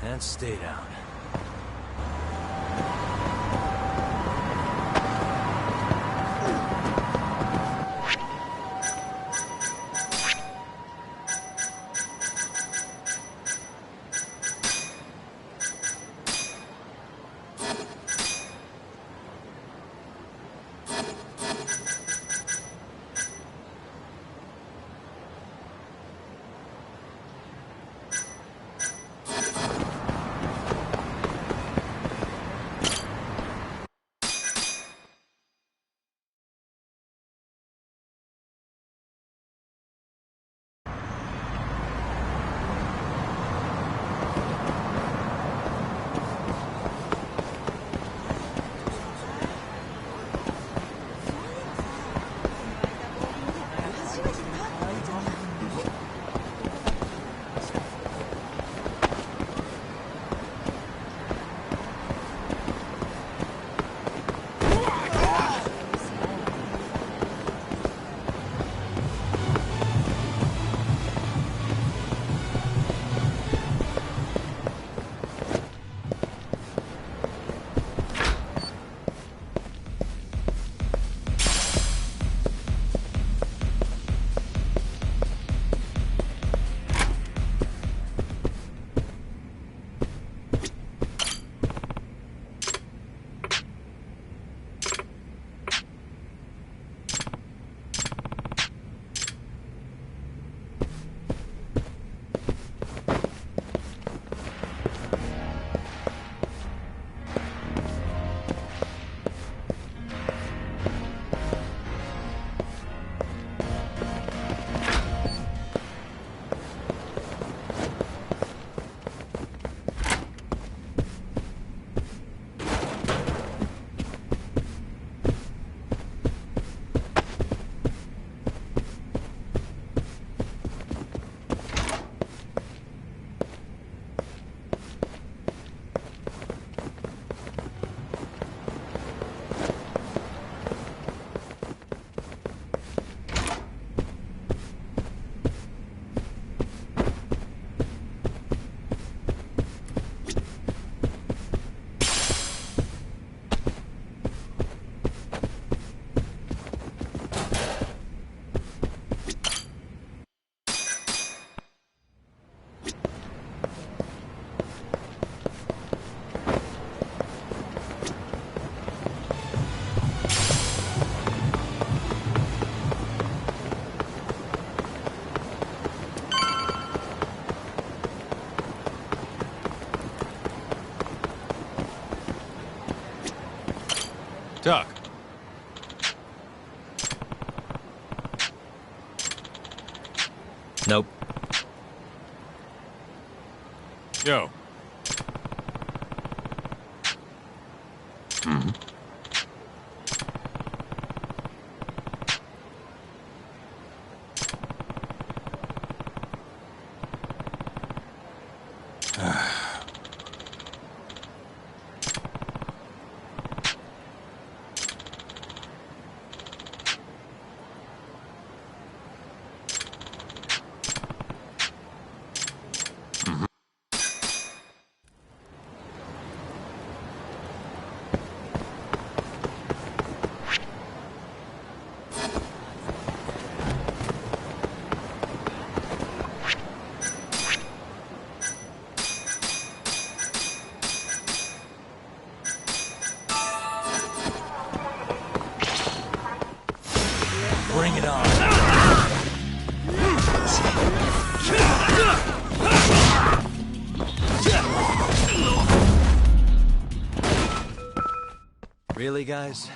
And stay down. Doc. Nope. Yo. Bring it on. Really, guys?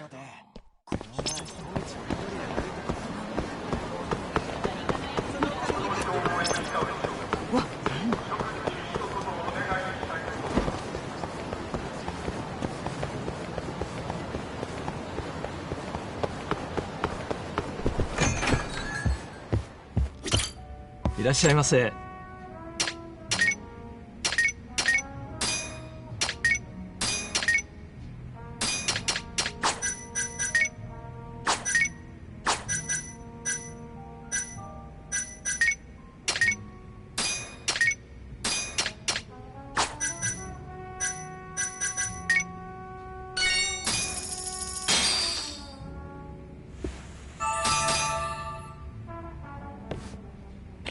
いらっしゃいませ。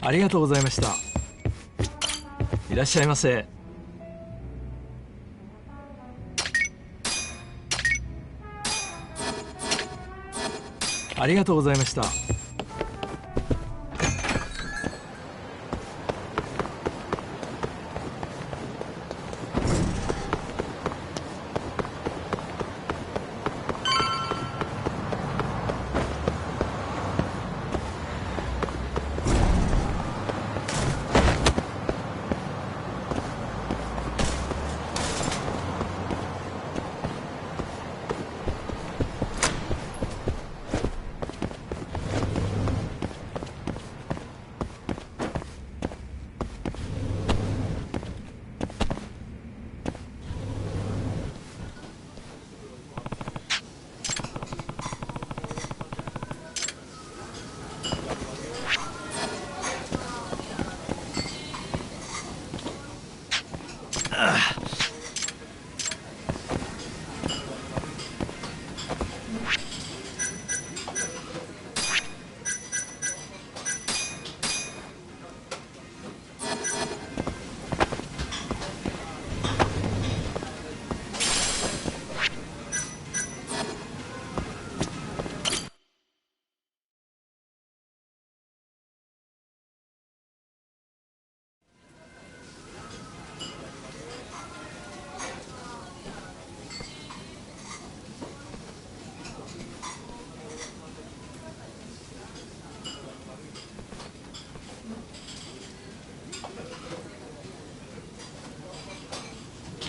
ありがとうございました。いらっしゃいませ。ありがとうございました。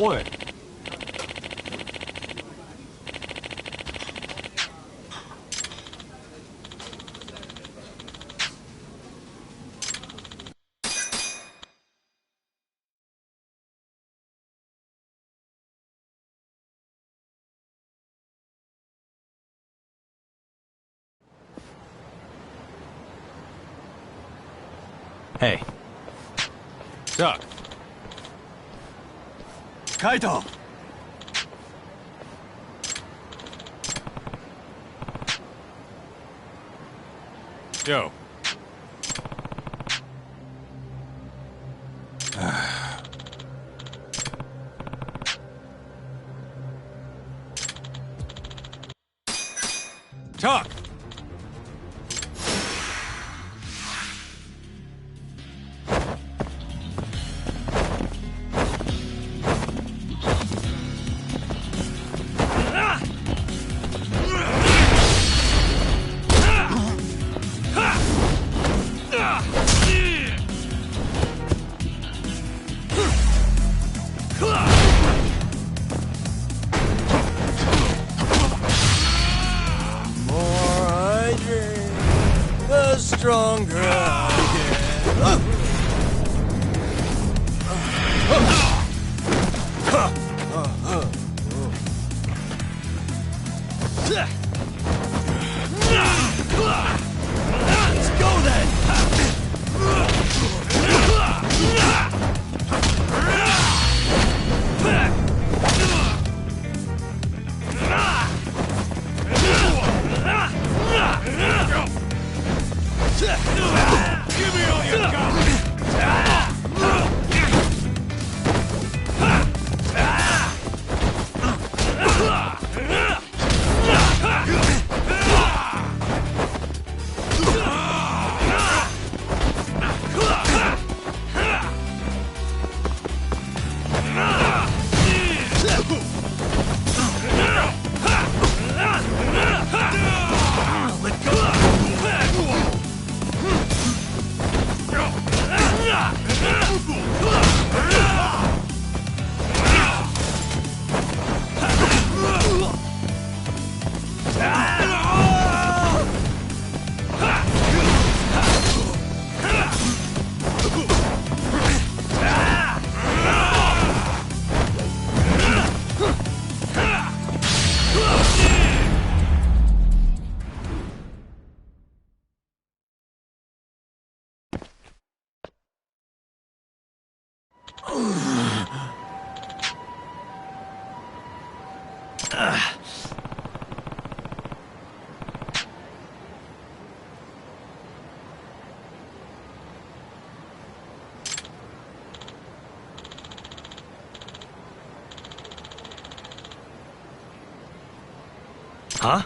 おい。Hey. Doc. カイト。Yo. Talk. stronger I get. Let's go then! Give me all you got! Huh?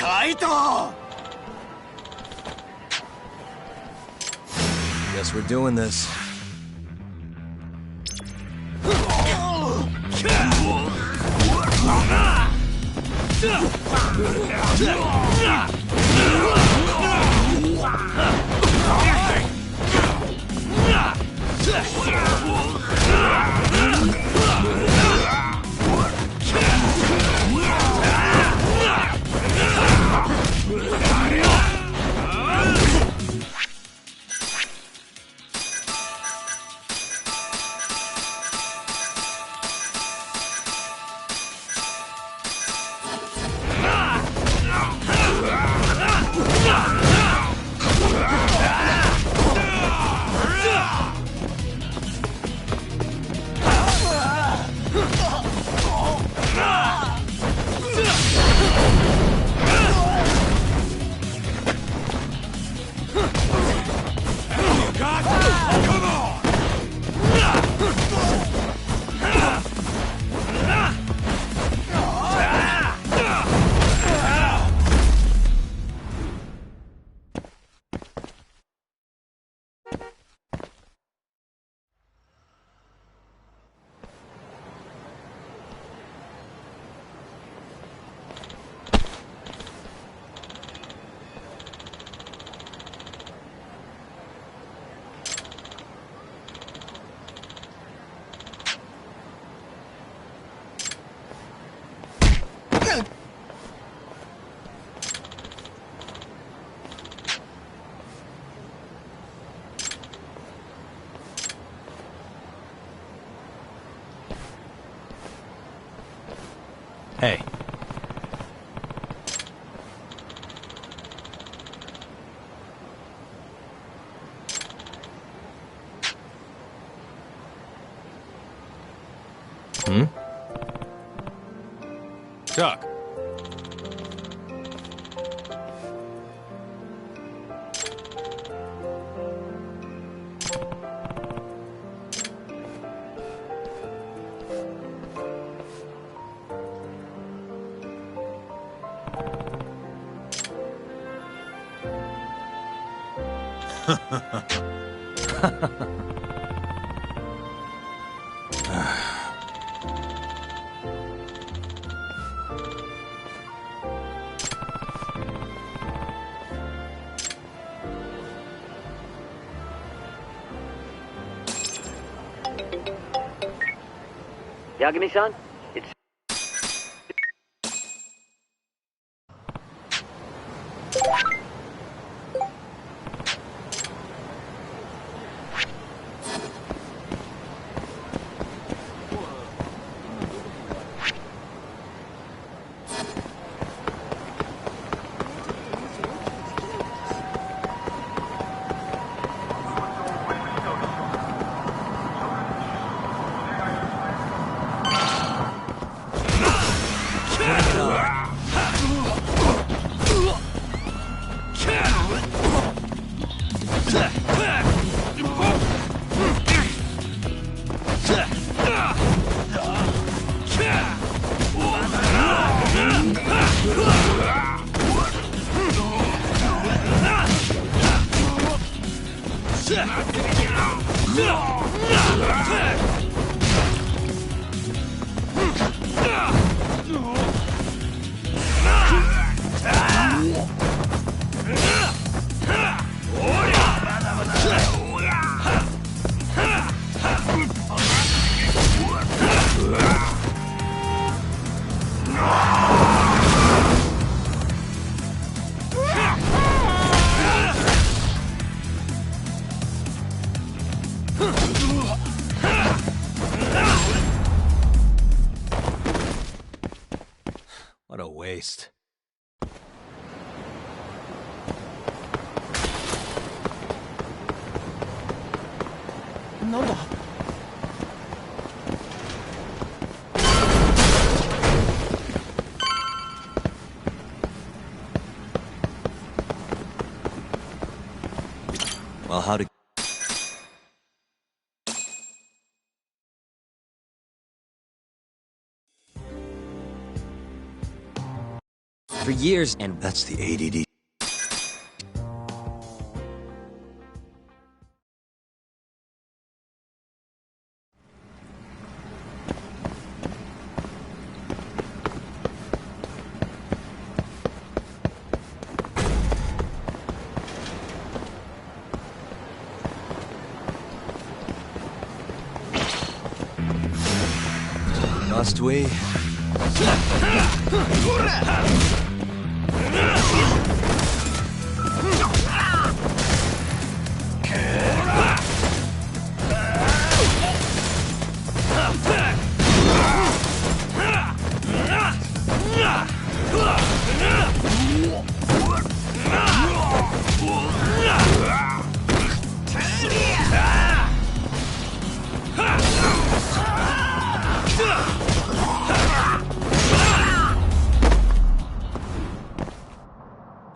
Kaito! Guess we're doing this. Hmm? Doc. Yagami-san? It's... What a waste. Well, how to... For years, and that's the ADD. Must we?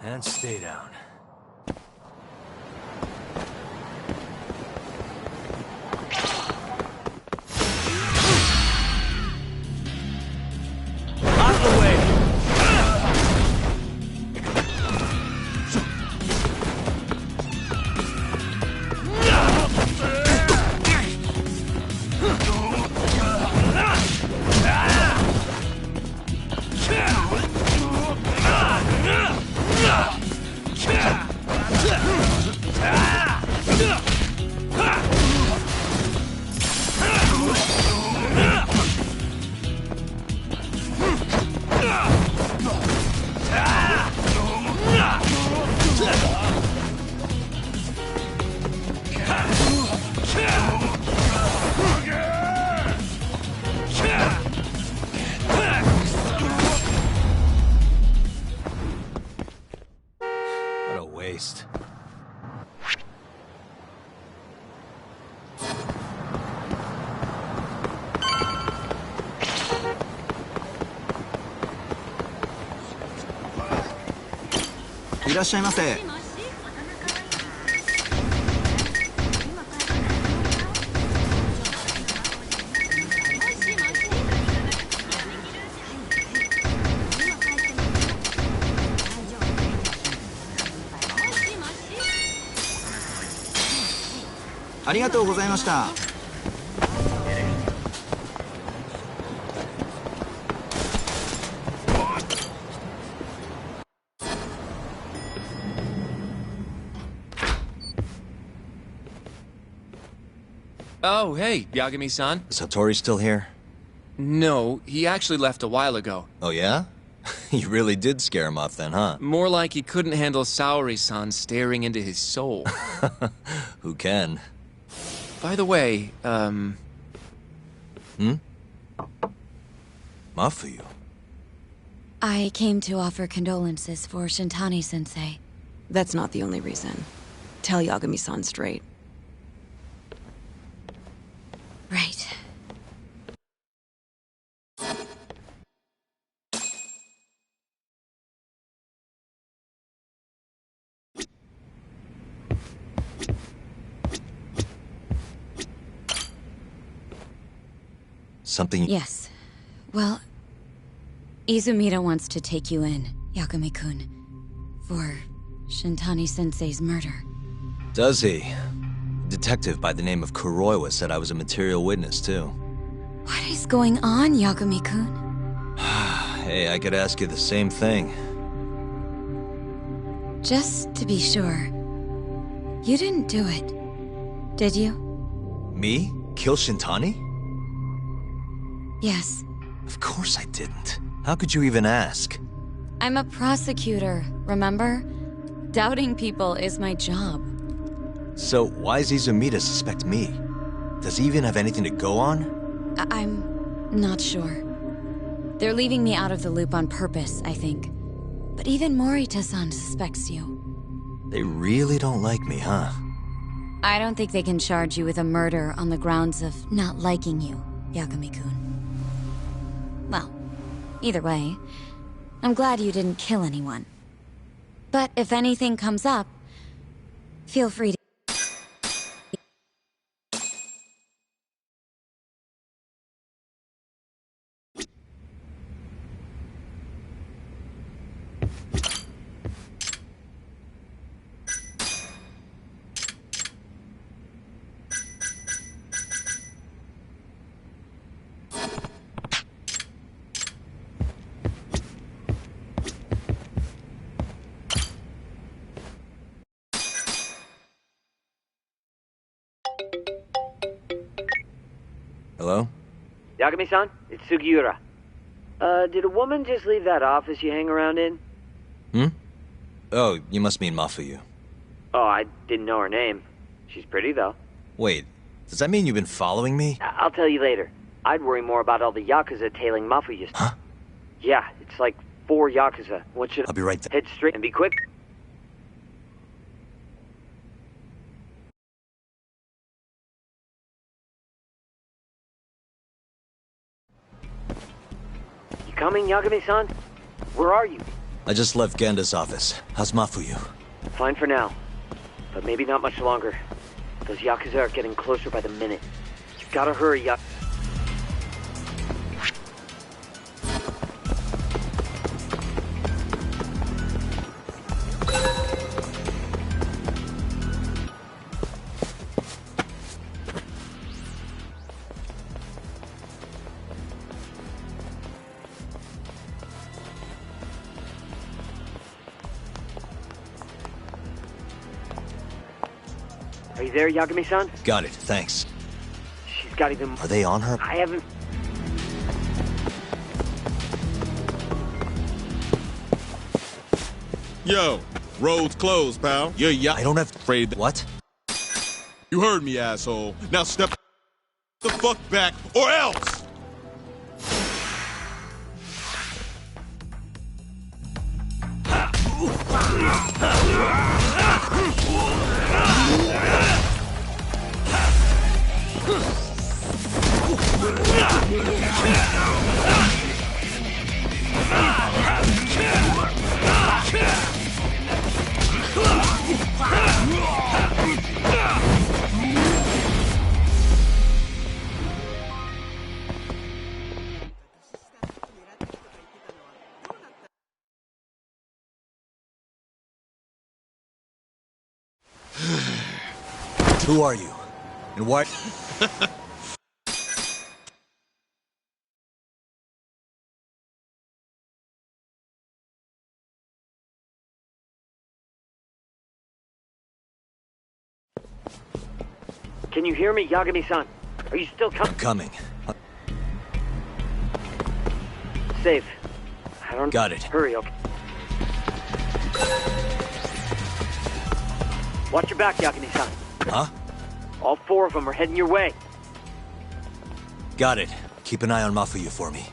And stay down. out of the way! What a waste. いらっしゃいませ。ありがとうございました。Oh, hey, Yagami-san. Is Hattori still here? No, he actually left a while ago. Oh, yeah? You really did scare him off then, huh? More like he couldn't handle Saori-san staring into his soul. Who can? By the way, Mafuyu? I came to offer condolences for Shintani-sensei. That's not the only reason. Tell Yagami-san straight. Right. Something... Yes. Well, Izumida wants to take you in, Yagami-kun, for Shintani-sensei's murder. Does he? A detective by the name of Kuroiwa said I was a material witness, too. What is going on, Yagami-kun? Hey, I could ask you the same thing. Just to be sure, you didn't do it, did you? Me? Kill Shintani? Yes. Of course I didn't. How could you even ask? I'm a prosecutor, remember? Doubting people is my job. So why does Izumida suspect me? Does he even have anything to go on? I'm not sure. They're leaving me out of the loop on purpose, I think. But even Morita-san suspects you. They really don't like me, huh? I don't think they can charge you with a murder on the grounds of not liking you, Yagami-kun. Well, either way, I'm glad you didn't kill anyone. But if anything comes up, feel free to... Hello? Yagami-san, it's Sugiura. Did a woman just leave that office you hang around in? Oh, you must mean Mafuyu. Oh, I didn't know her name. She's pretty, though. Wait, does that mean you've been following me? I'll tell you later. I'd worry more about all the Yakuza tailing Mafuyu. Huh? Yeah, it's like 4 Yakuza. What should... I'll be right there. Head straight and be quick. You coming, Yagami-san? Where are you? I just left Genda's office. How's Mafuyu? Fine for now. But maybe not much longer. Those Yakuza are getting closer by the minute. You gotta hurry, Are you there, Yagami-san? Got it, thanks. She's got even... Are they on her? I haven't... Yo, road's closed, pal. I don't have... afraid that... What? You heard me, asshole. Now step the fuck back, or else! Who are you? And why? Can you hear me, Yagami-san? Are you still I'm coming. Safe. I don't... Got it. Hurry, okay? Watch your back, Yagami-san. Huh? All 4 of them are heading your way. Got it. Keep an eye on Mafuyu for me.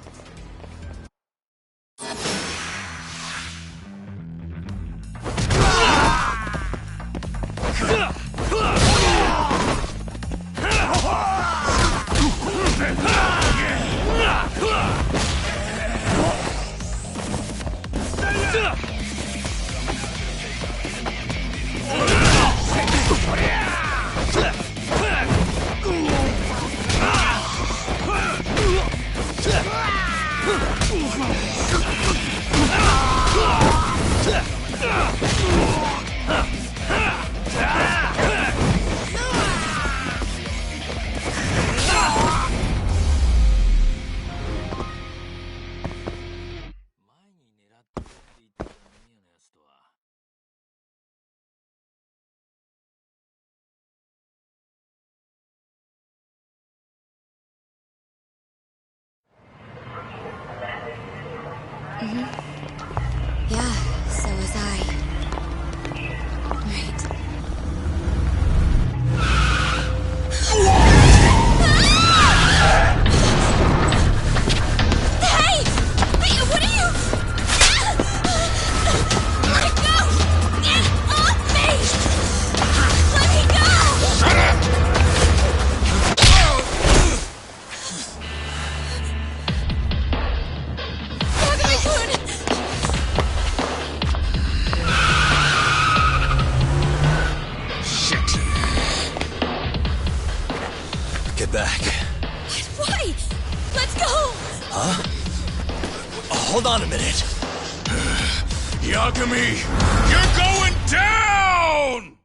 Yeah, so was I. Right. Hey! Hey, what are you? Let it go! Get off me! Let me go! Shut up! Get back. Why? Let's go! Huh? Hold on a minute. Yagami, you're going down!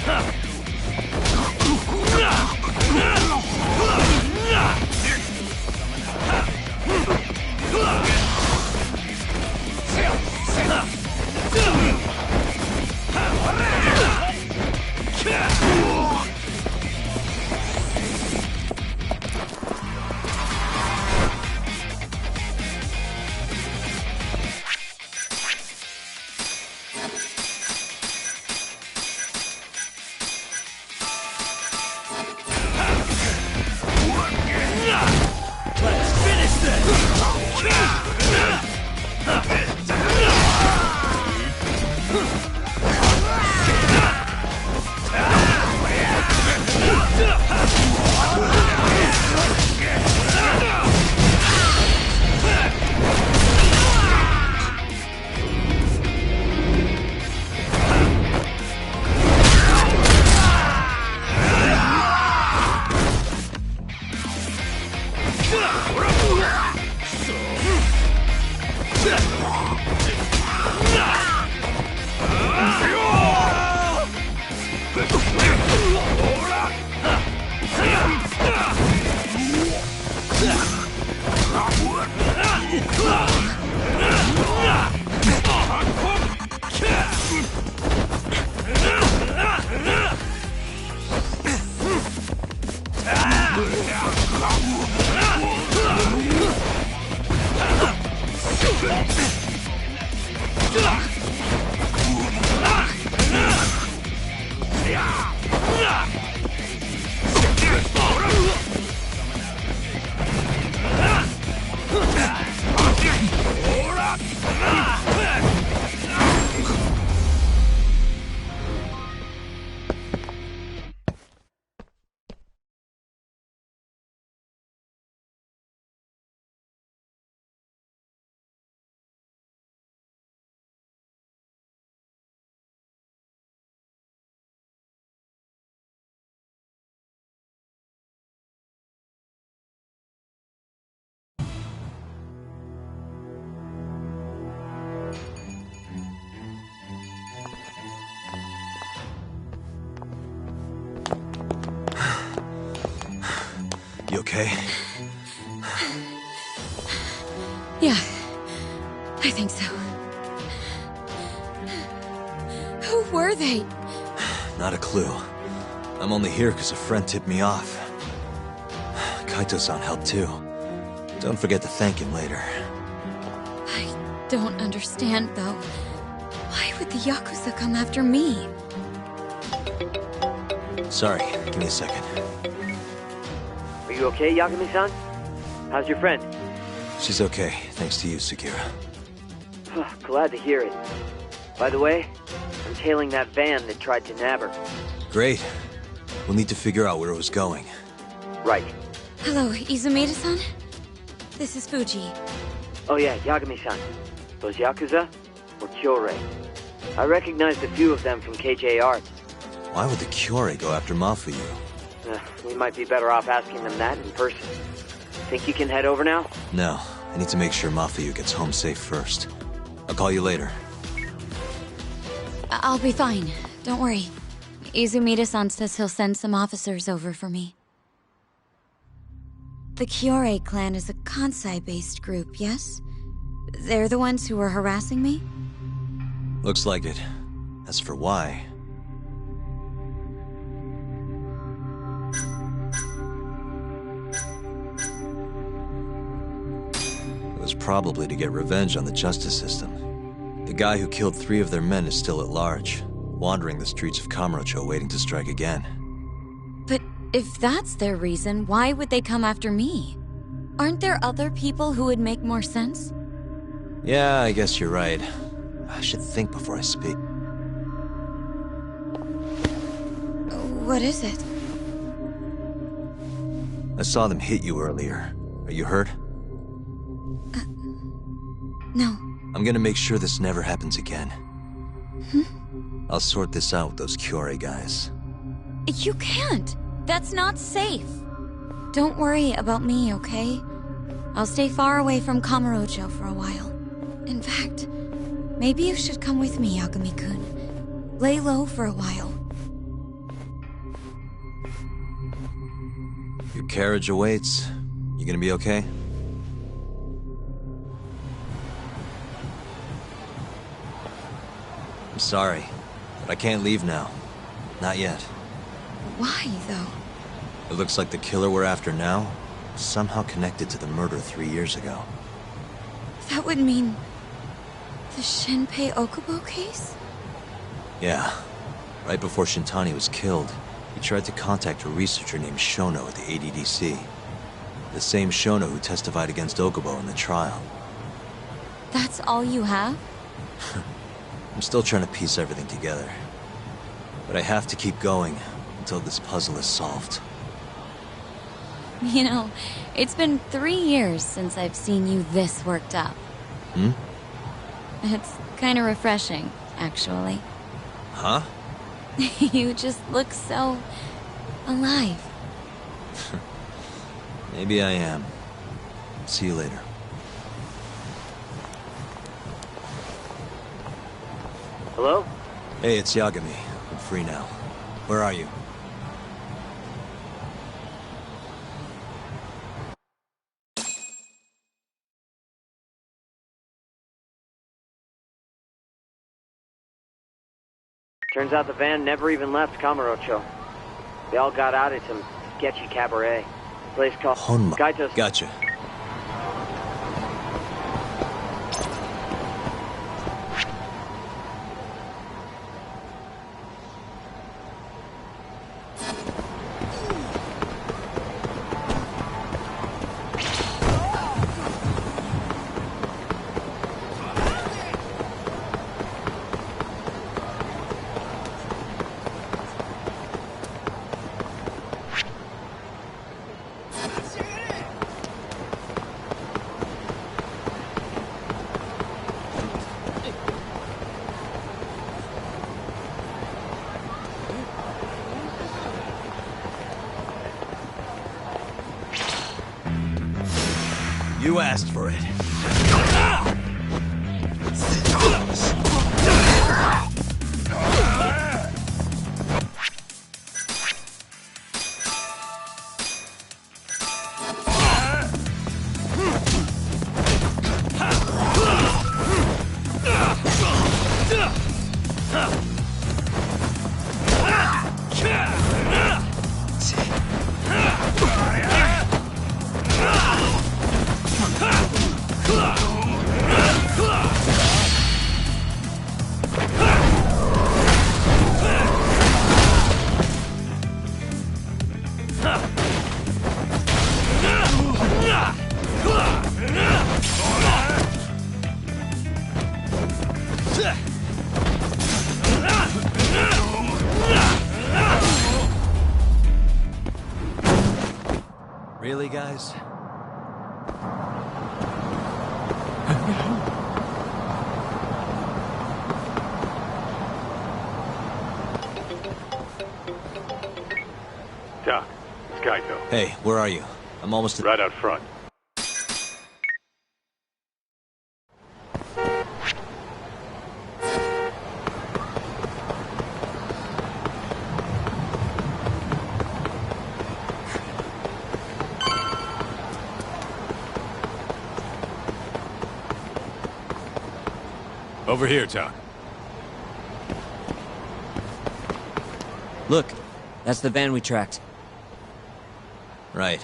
Huh. okay? Yeah, I think so. Who were they? Not a clue. I'm only here because a friend tipped me off. Kaito-san helped too. Don't forget to thank him later. I don't understand, though. Why would the Yakuza come after me? Sorry, give me a second. Are you okay, Yagami-san? How's your friend? She's okay, thanks to you, Sekira. Glad to hear it. By the way, I'm tailing that van that tried to nab her. Great. We'll need to figure out where it was going. Right. Hello, Izumida-san? This is Fuji. Oh yeah, Yagami-san. Those Yakuza were Kyorei. I recognized a few of them from KJ Arts. Why would the Kyorei go after Mafuyu? We might be better off asking them that in person. Think you can head over now? No, I need to make sure Mafuyu gets home safe first. I'll call you later. I'll be fine. Don't worry. Izumida-san says he'll send some officers over for me. The Kyorei clan is a Kansai-based group, yes? They're the ones who were harassing me? Looks like it. As for why... it was probably to get revenge on the justice system. The guy who killed 3 of their men is still at large, wandering the streets of Kamurocho waiting to strike again. But if that's their reason, why would they come after me? Aren't there other people who would make more sense? Yeah, I guess you're right. I should think before I speak. What is it? I saw them hit you earlier. Are you hurt? No. I'm gonna make sure this never happens again. I'll sort this out with those Kyorei guys. You can't! That's not safe! Don't worry about me, okay? I'll stay far away from Kamurocho for a while. In fact, maybe you should come with me, Yagami-kun. Lay low for a while. Your carriage awaits. You gonna be okay? I'm sorry, but I can't leave now. Not yet. Why, though? It looks like the killer we're after now is somehow connected to the murder 3 years ago. That would mean... the Shinpei Okubo case? Yeah. Right before Shintani was killed, he tried to contact a researcher named Shono at the ADDC. The same Shono who testified against Okubo in the trial. That's all you have? I'm still trying to piece everything together. But I have to keep going until this puzzle is solved. You know, it's been 3 years since I've seen you this worked up. It's kind of refreshing, actually. Huh? You just look so... alive. Maybe I am. See you later. Hello? Hey, it's Yagami. I'm free now. Where are you? Turns out the van never even left Kamurocho. They all got out at some sketchy cabaret. Place called Honma. Kaito's. Gotcha. You asked for it. Really, guys? Doc, it's Kaito. Hey, where are you? I'm almost right out front. Over here, Doc. Look, that's the van we tracked. Right.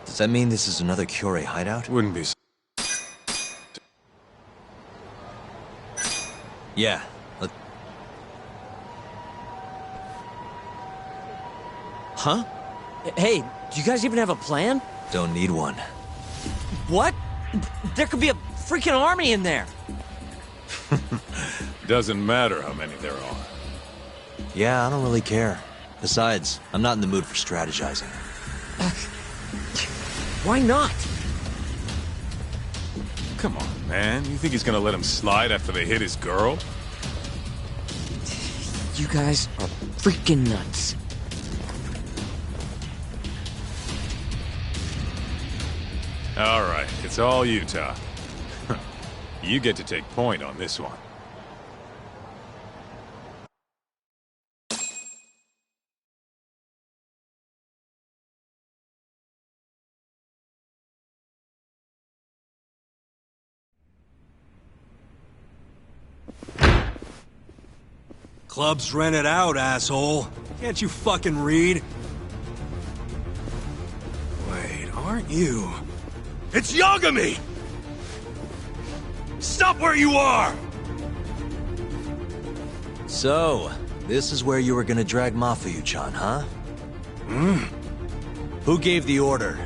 Does that mean this is another Kyorei hideout? Wouldn't be. Yeah. Huh? Hey, do you guys even have a plan? Don't need one. What? There could be a freaking army in there! Doesn't matter how many there are. Yeah, I don't really care. Besides, I'm not in the mood for strategizing. Why not? Come on, man. You think he's gonna let him slide after they hit his girl? You guys are freaking nuts. All right, it's all you, Ta. You get to take point on this one. Club's rented out, asshole. Can't you fucking read? Wait, aren't you? It's Yagami! Stop where you are! So, this is where you were gonna drag Mafuyu-chan, huh? Who gave the order?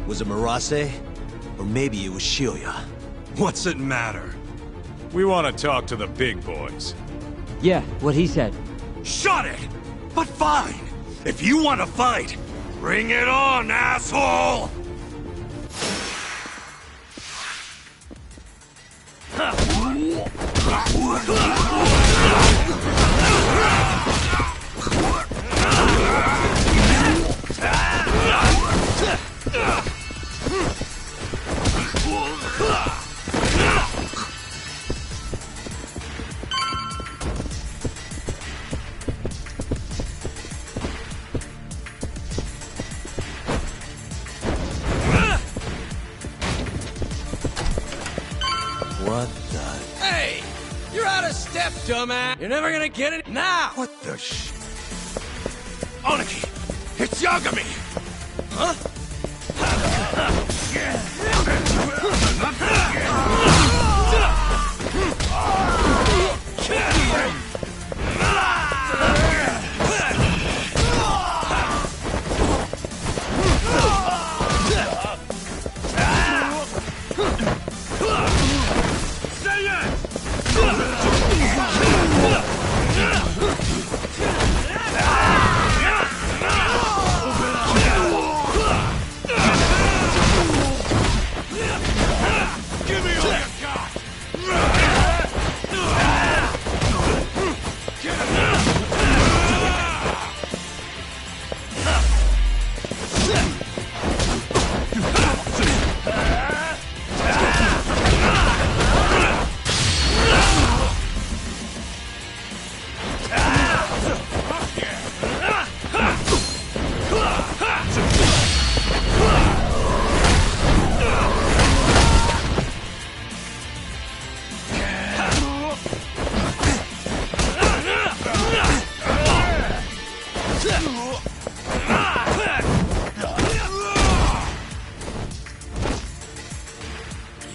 Was it Murase? Or maybe it was Shibuya? What's it matter? We want to talk to the big boys. Yeah, what he said. Shut it! But fine! If you want to fight, bring it on, asshole! What the... Hey! You're out of step, dumbass! You're never gonna get it now! What the sh... Oniki! It's Yagami! Huh?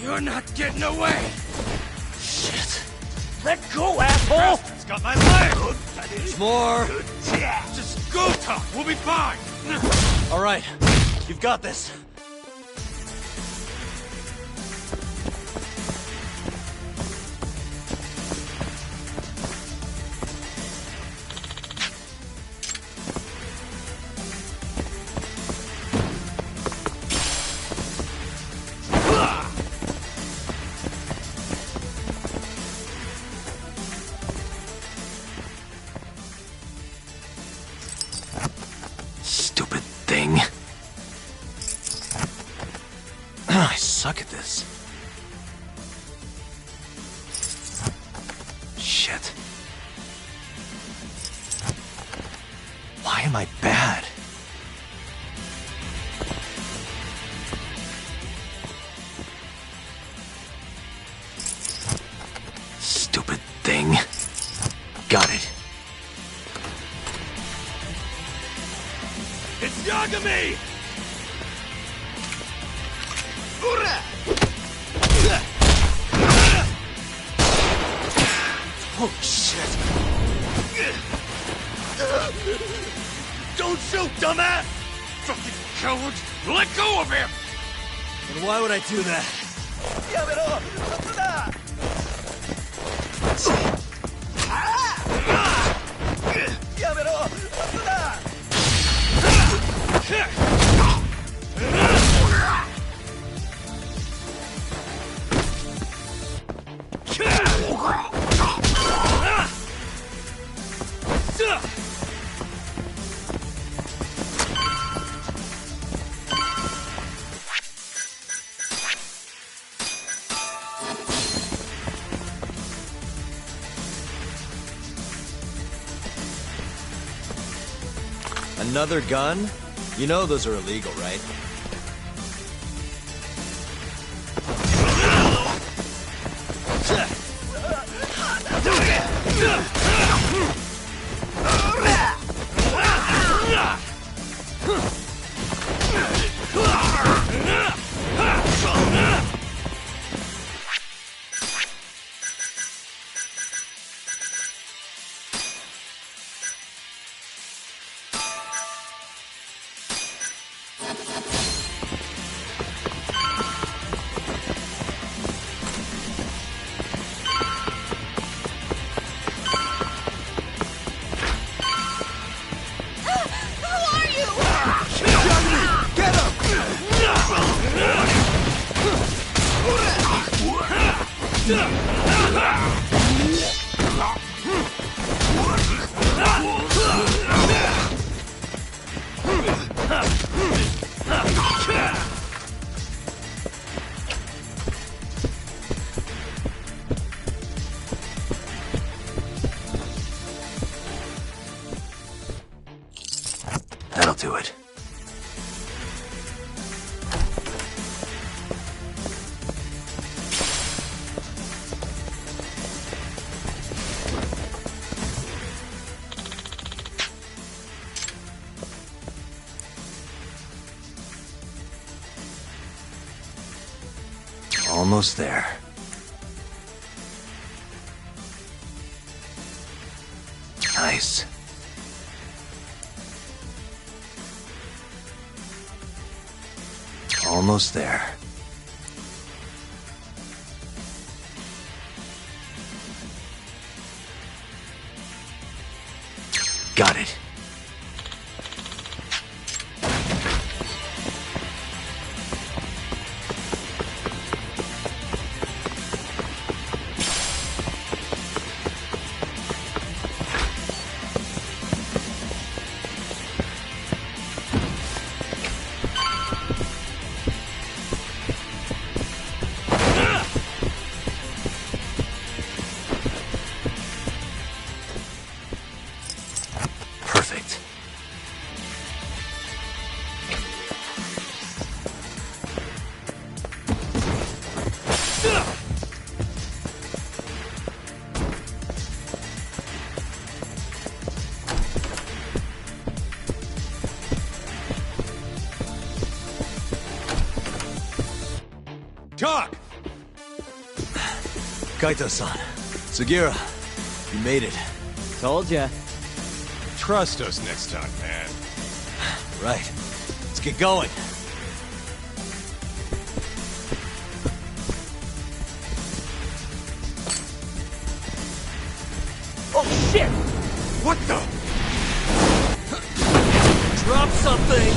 You're not getting away! Shit! Let go, asshole! It's got my leg! There's more! Just go, Tom! We'll be fine! All right, you've got this. Why am I bad? Stupid thing. Got it. It's Yagami! Oh, shit! Don't shoot, dumbass! Fucking coward! Let go of him! And why would I do that? Another gun? You know those are illegal, right? That'll do it. Almost there. Nice. Almost there. Got it. Perfect. Talk! Kaito-san. Sugira. You made it. Told ya. Trust us next time, man. Right. Let's get going. Oh, shit! What the? Drop something!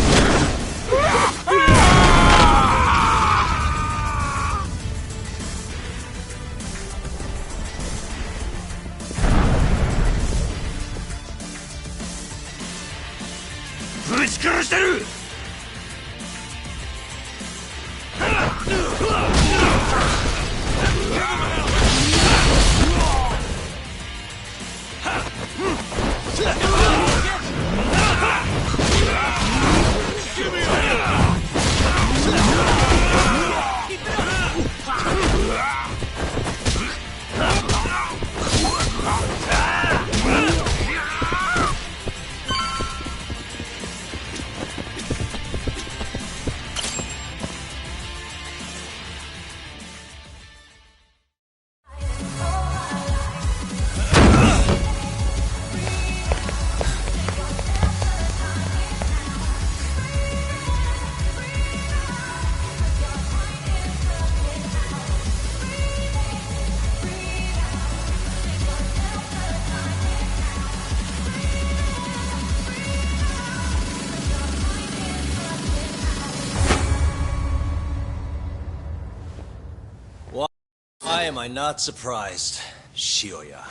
Why am I not surprised, Shioya?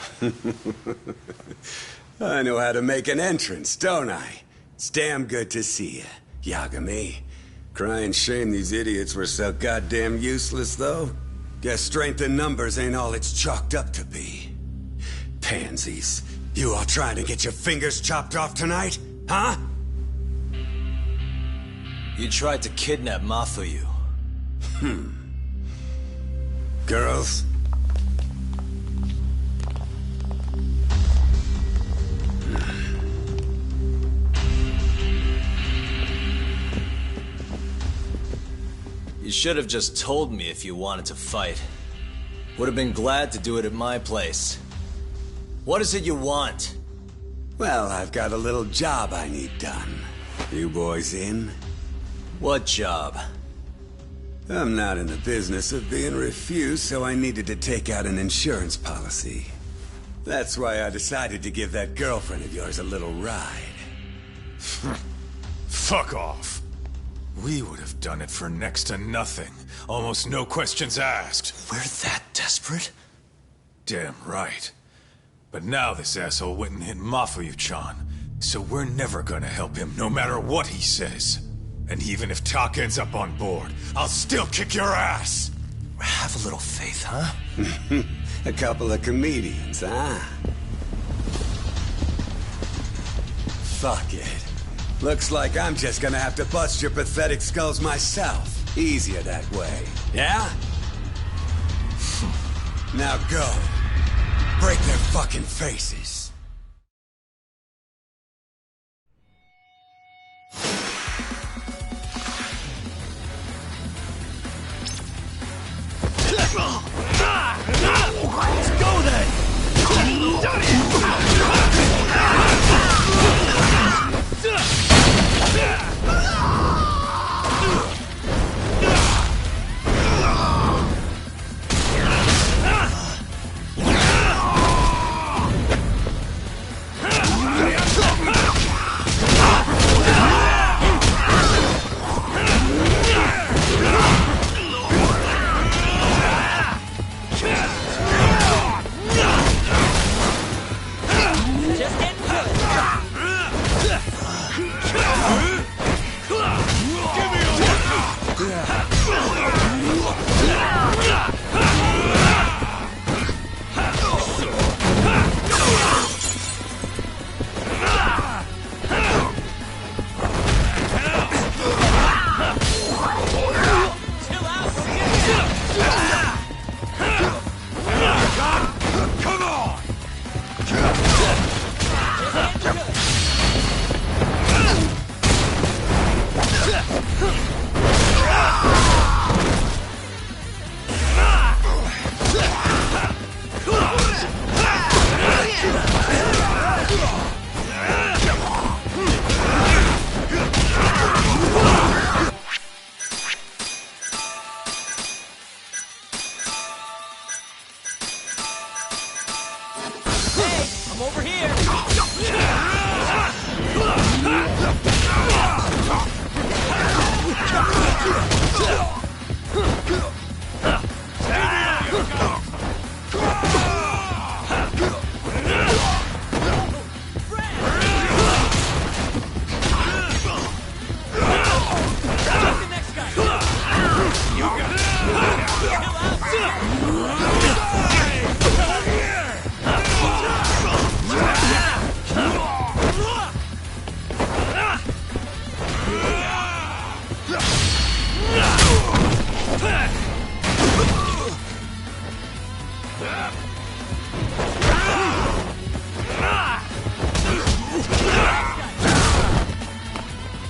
I know how to make an entrance, don't I? It's damn good to see you, Yagami. Crying shame these idiots were so goddamn useless, though. Guess strength in numbers ain't all it's chalked up to be. Pansies. You all trying to get your fingers chopped off tonight? Huh? You tried to kidnap Mafuyu. Girls? You should have just told me if you wanted to fight. Would have been glad to do it at my place. What is it you want? Well, I've got a little job I need done. You boys in? What job? I'm not in the business of being refused, so I needed to take out an insurance policy. That's why I decided to give that girlfriend of yours a little ride. Fuck off. We would have done it for next to nothing. Almost no questions asked. We're that desperate? Damn right. But now this asshole went and hit Mafuyu-chan, so we're never gonna help him no matter what he says. And even if Tak ends up on board, I'll still kick your ass! Have a little faith, huh? A couple of comedians, huh? Fuck it. Looks like I'm just gonna have to bust your pathetic skulls myself. Easier that way. Yeah? Now go. Break their fucking faces. Let's go then!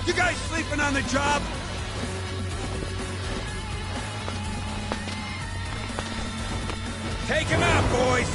You guys sleeping on the job? Take him out, boys!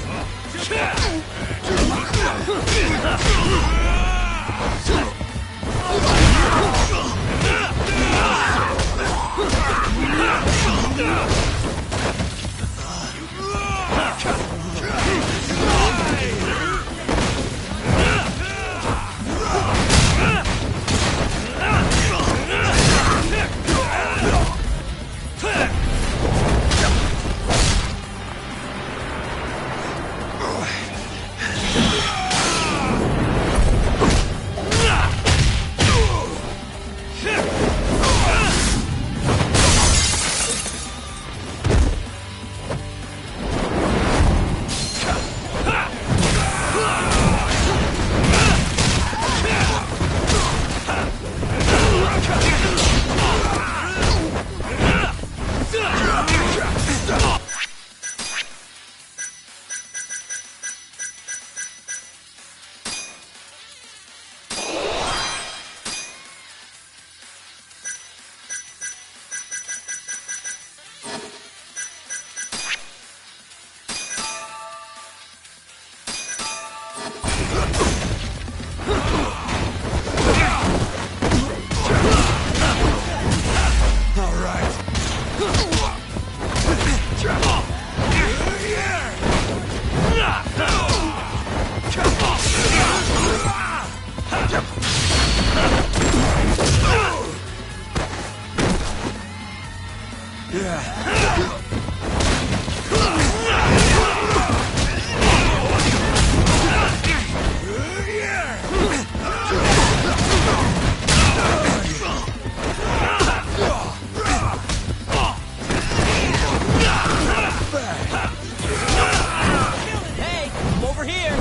Hey, I'm over here.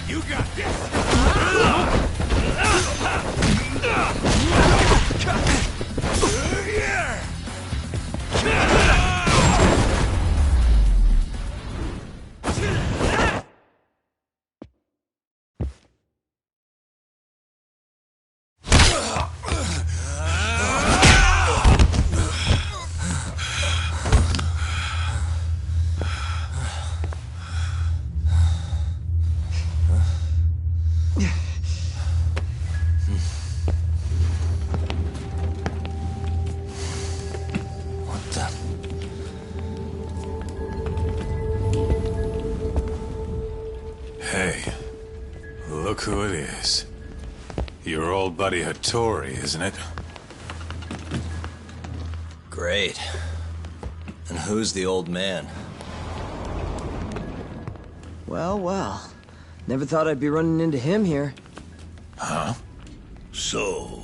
You got this! What the? Hey, look who it is. Your old buddy Hattori, isn't it? Great. And who's the old man? Well, well. Never thought I'd be running into him here. Huh? So...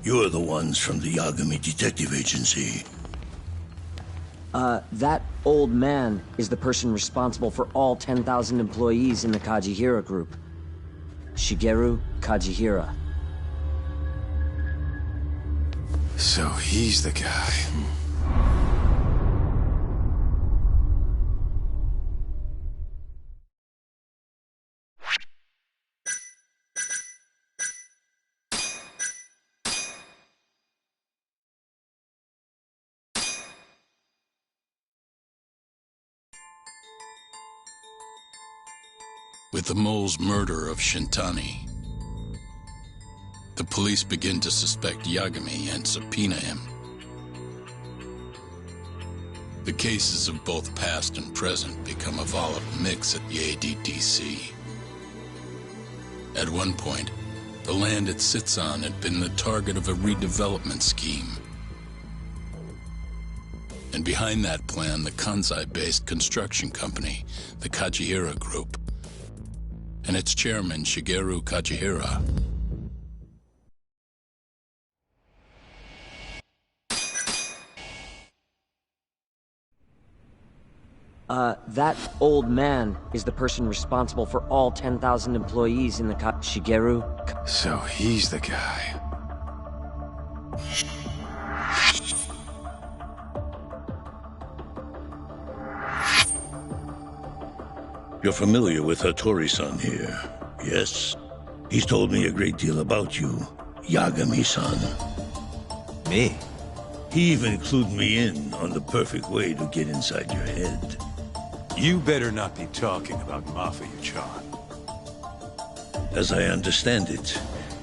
you're the ones from the Yagami Detective Agency. That old man is the person responsible for all 10,000 employees in the Kajihira group. Shigeru Kajihira. So he's the guy. With the mole's murder of Shintani, the police begin to suspect Yagami and subpoena him. The cases of both past and present become a volatile mix at the ADDC. At one point, the land it sits on had been the target of a redevelopment scheme. And behind that plan, the Kansai-based construction company, the Kajihira Group, and its chairman, Shigeru Kajihira. That old man is the person responsible for all 10,000 employees in the Shigeru... So he's the guy. You're familiar with Hattori-san here, yes? He's told me a great deal about you, Yagami-san. Me? He even clued me in on the perfect way to get inside your head. You better not be talking about Mafia-chan. As I understand it,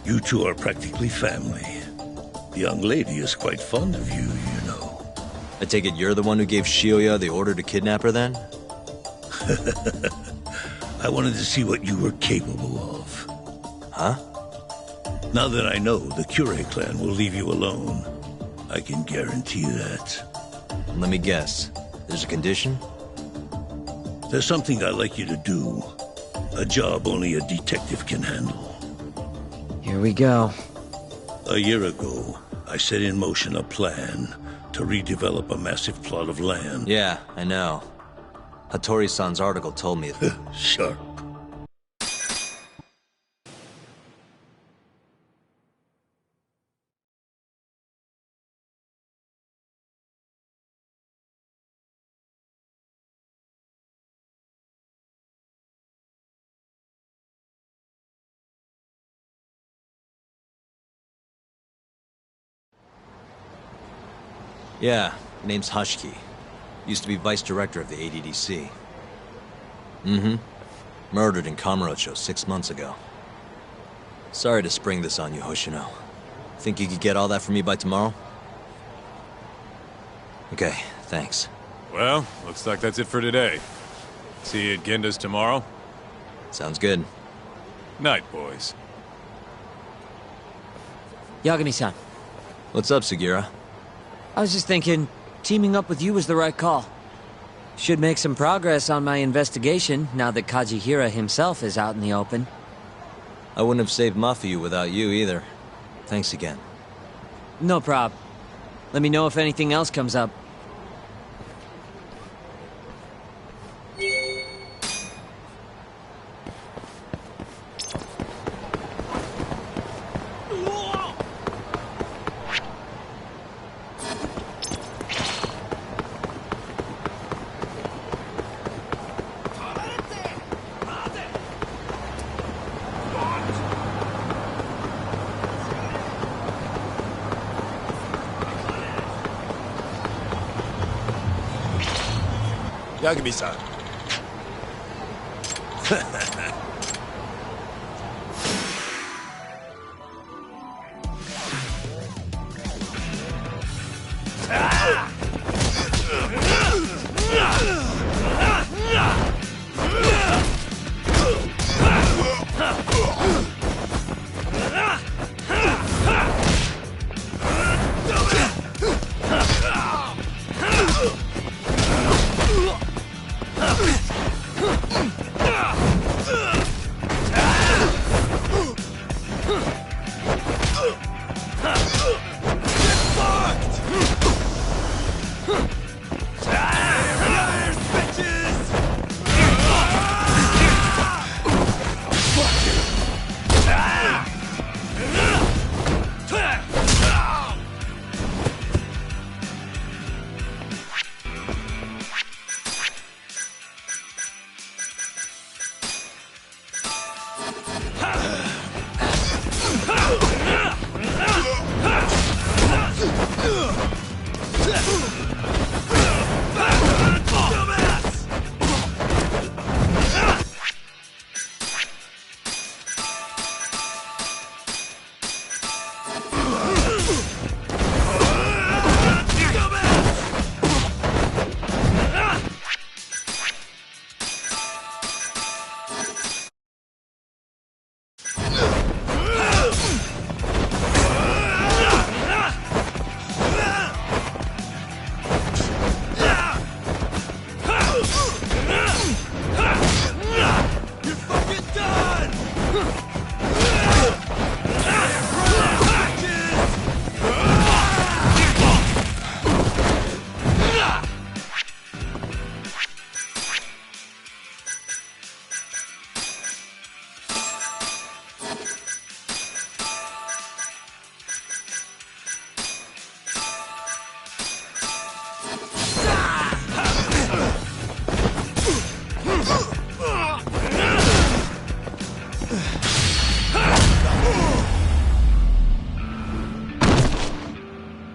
you two are practically family. The young lady is quite fond of you, you know. I take it you're the one who gave Shioya the order to kidnap her then? I wanted to see what you were capable of. Huh? Now that I know the Kure clan will leave you alone, I can guarantee that. Let me guess. There's a condition? There's something I'd like you to do. A job only a detective can handle. Here we go. A year ago, I set in motion a plan to redevelop a massive plot of land. Yeah, I know. Hattori-san's article told me... Sharp. Yeah, name's Hushki. Used to be vice director of the ADDC. Mm-hmm. Murdered in Kamurocho 6 months ago. Sorry to spring this on you, Hoshino. Think you could get all that for me by tomorrow? Okay, thanks. Well, looks like that's it for today. See you at Genda's tomorrow? Sounds good. Night, boys. Yagami-san. What's up, Sugira? I was just thinking, teaming up with you was the right call. Should make some progress on my investigation now that Kajihira himself is out in the open. I wouldn't have saved Mafuyu without you either. Thanks again. No prob. Let me know if anything else comes up. Yagami-san.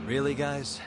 Really, guys?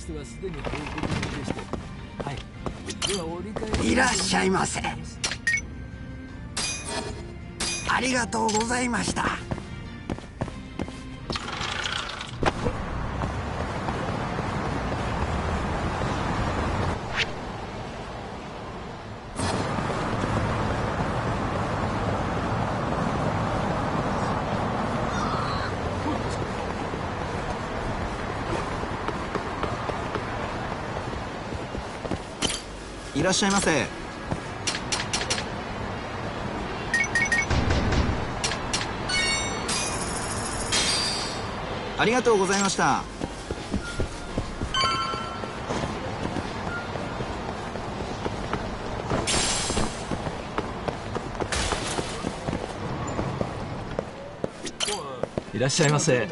人はすでに報告済みでして。はい。では折り返し。いらっしゃいませ。ありがとうございました。いらっしゃいませ。ありがとうございました。いらっしゃいませ。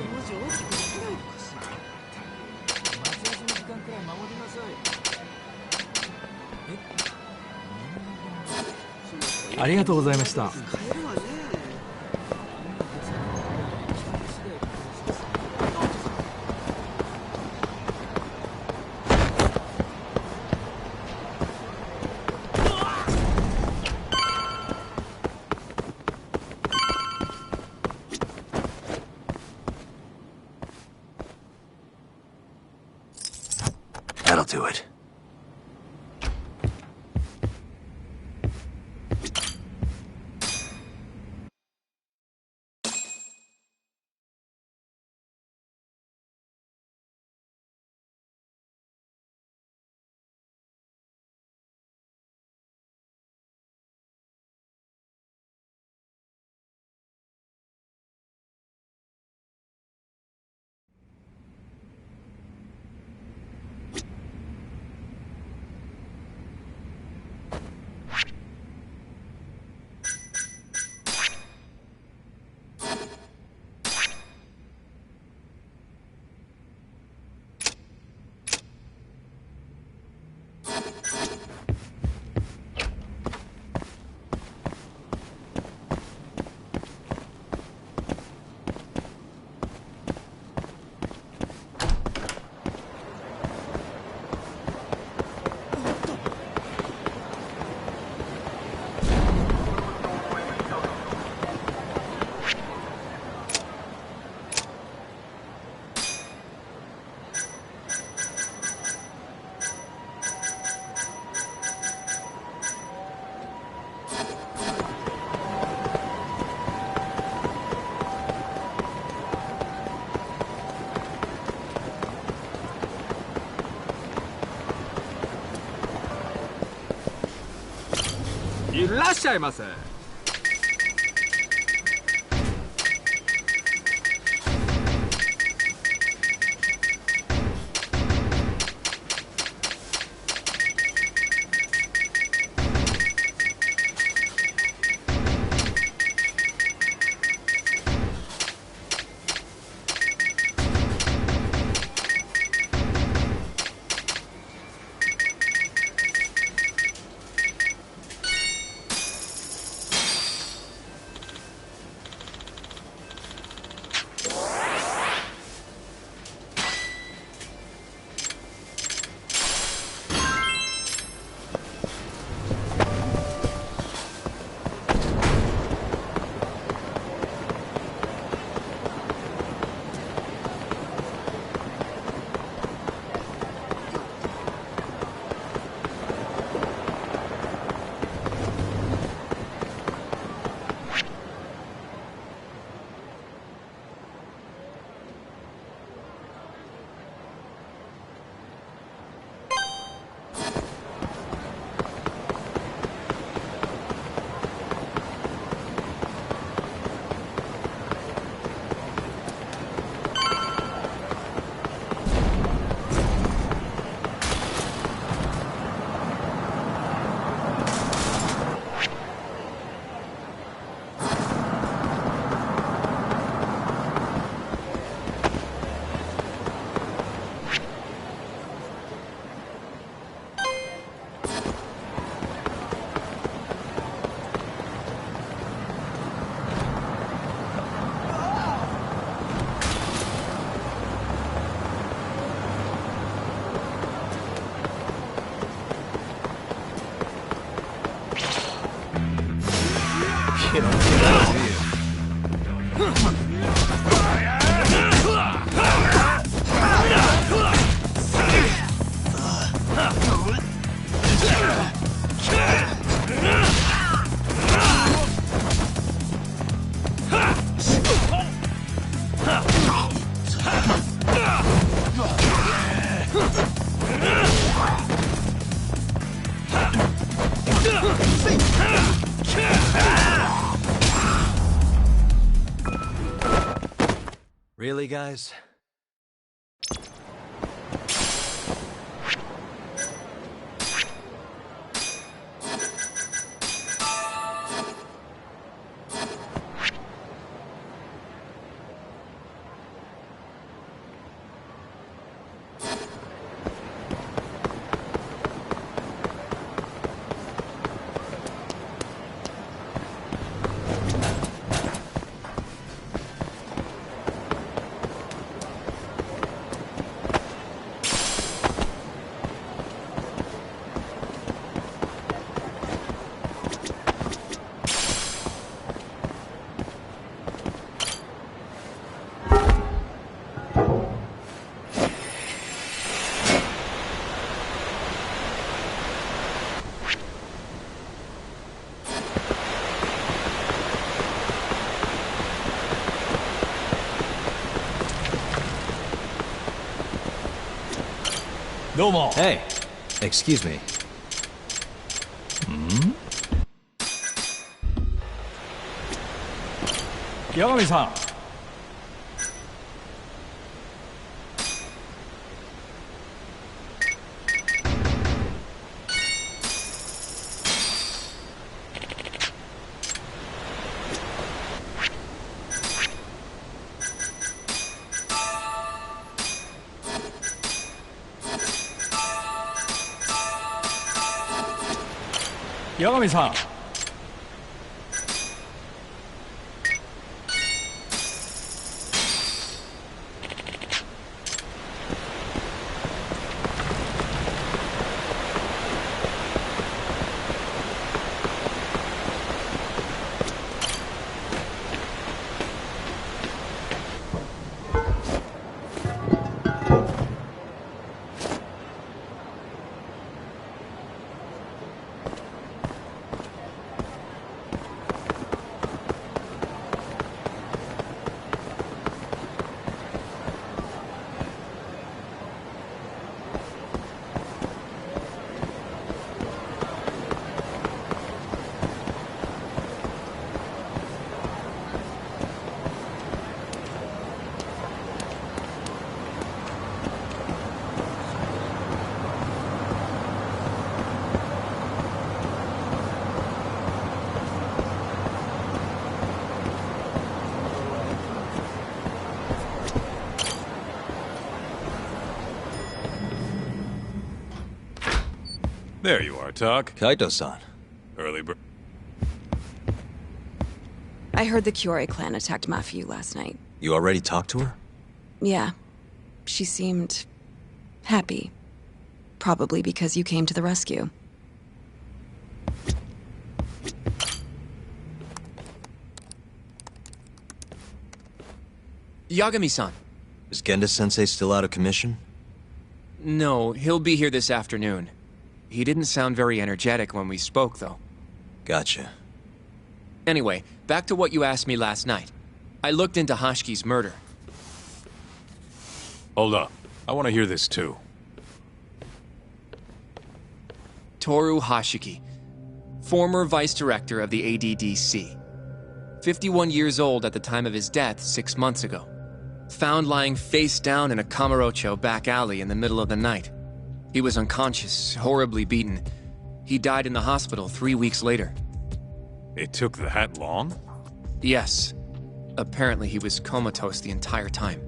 ありがとうございました。That'll do it.いらっしゃいませ。Get out here. Really, guys? Hey, excuse me. Yagami-san. Yagami-san. There you are, Tak. Kaito-san. Early bird. I heard the Kyorei clan attacked Mafuyu last night. You already talked to her? Yeah. She seemed happy. Probably because you came to the rescue. Yagami-san. Is Genda-sensei still out of commission? No, he'll be here this afternoon. He didn't sound very energetic when we spoke, though. Gotcha. Anyway, back to what you asked me last night. I looked into Hashiki's murder. Hold up. I want to hear this too. Toru Hashiki, former vice director of the ADDC. 51 years old at the time of his death 6 months ago. Found lying face down in a Kamurocho back alley in the middle of the night. He was unconscious, horribly beaten. He died in the hospital 3 weeks later. It took that long? Yes. Apparently he was comatose the entire time.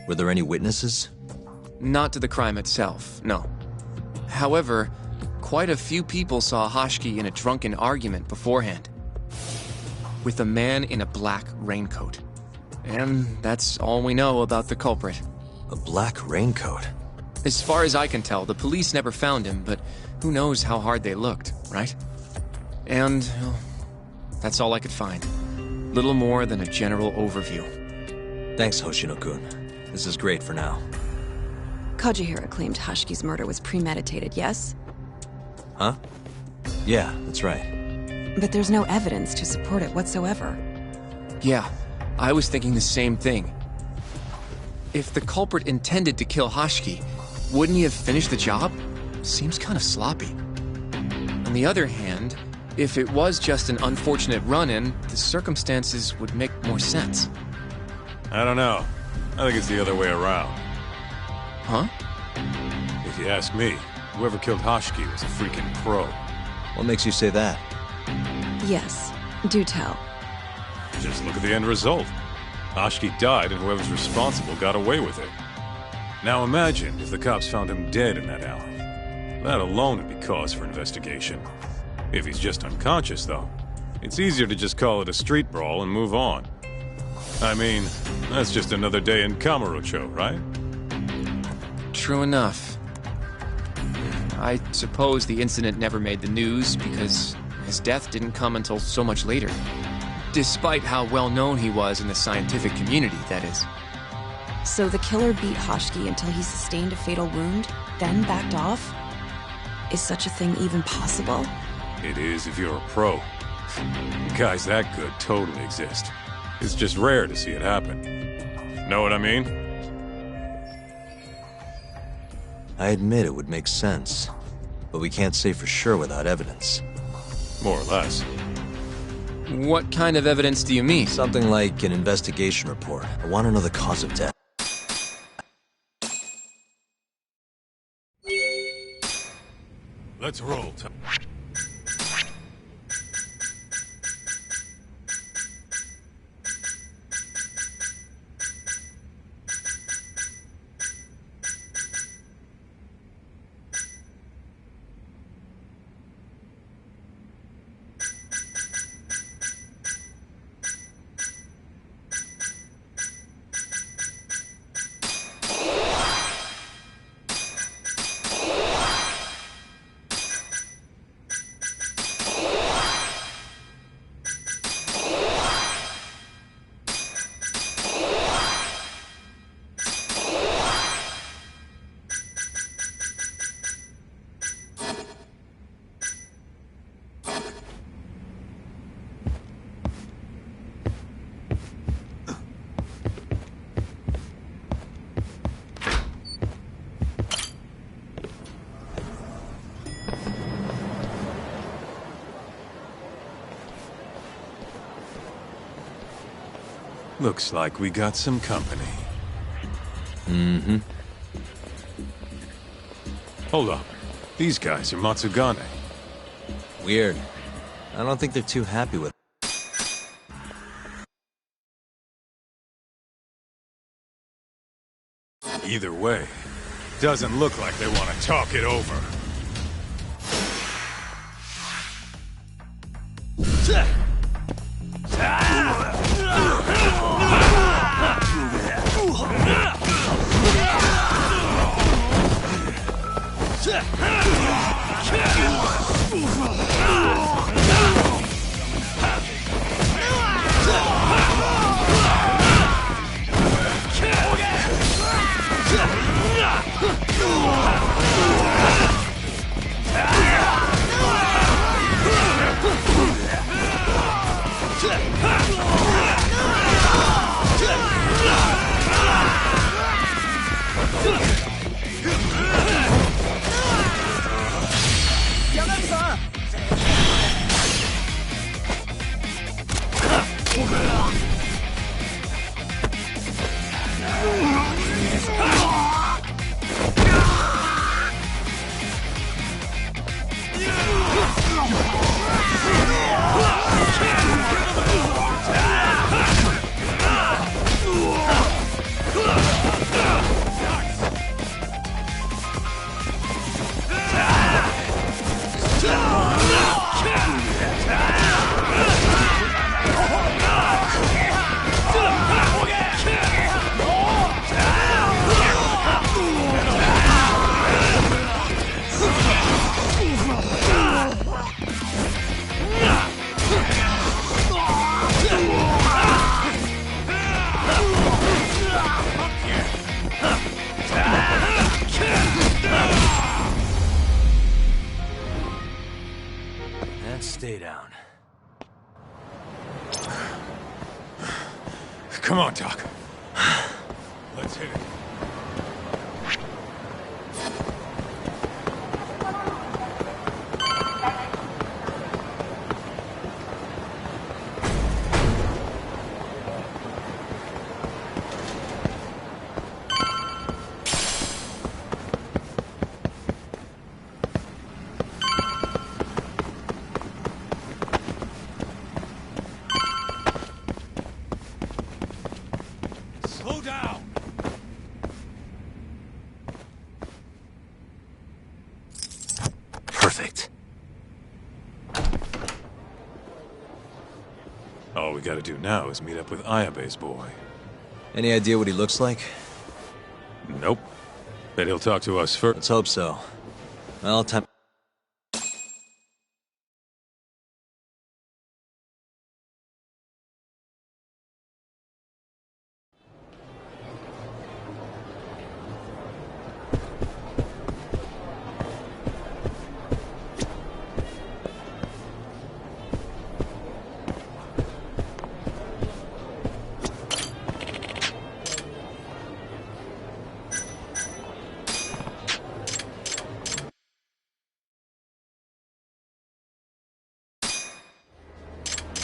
Were there any witnesses? Not to the crime itself, no. However, quite a few people saw Hashiki in a drunken argument beforehand. With a man in a black raincoat. And that's all we know about the culprit. A black raincoat? As far as I can tell, the police never found him, but who knows how hard they looked, right? And, well, that's all I could find. Little more than a general overview. Thanks, Hoshino-kun. This is great for now. Kajihira claimed Hashki's murder was premeditated, yes? Huh? Yeah, that's right. But there's no evidence to support it whatsoever. Yeah, I was thinking the same thing. If the culprit intended to kill Hashki, wouldn't he have finished the job? Seems kind of sloppy. On the other hand, if it was just an unfortunate run-in, the circumstances would make more sense. I don't know. I think it's the other way around. Huh? If you ask me, whoever killed Hashki was a freaking pro. What makes you say that? Yes, do tell. Just look at the end result. Hashki died and whoever's responsible got away with it. Now imagine if the cops found him dead in that alley. That alone would be cause for investigation. If he's just unconscious, though, it's easier to just call it a street brawl and move on. I mean, that's just another day in Kamurocho, right? True enough. I suppose the incident never made the news because his death didn't come until so much later. Despite how well known he was in the scientific community, that is. So the killer beat Hashki until he sustained a fatal wound, then backed off? Is such a thing even possible? It is if you're a pro. Guys that good totally exist. It's just rare to see it happen. Know what I mean? I admit it would make sense, but we can't say for sure without evidence. More or less. What kind of evidence do you mean? Something like an investigation report. I want to know the cause of death. Let's roll. Looks like we got some company. Mm-hmm. Hold up. These guys are Matsugane. Weird. I don't think they're too happy with it. Either way, doesn't look like they want to talk it over. Stay down. Come on, Doc. Let's hit it. Slow down! Perfect. All we gotta do now is meet up with Ayabe's boy. Any idea what he looks like? Nope. Bet he'll talk to us first. Let's hope so. Well, time...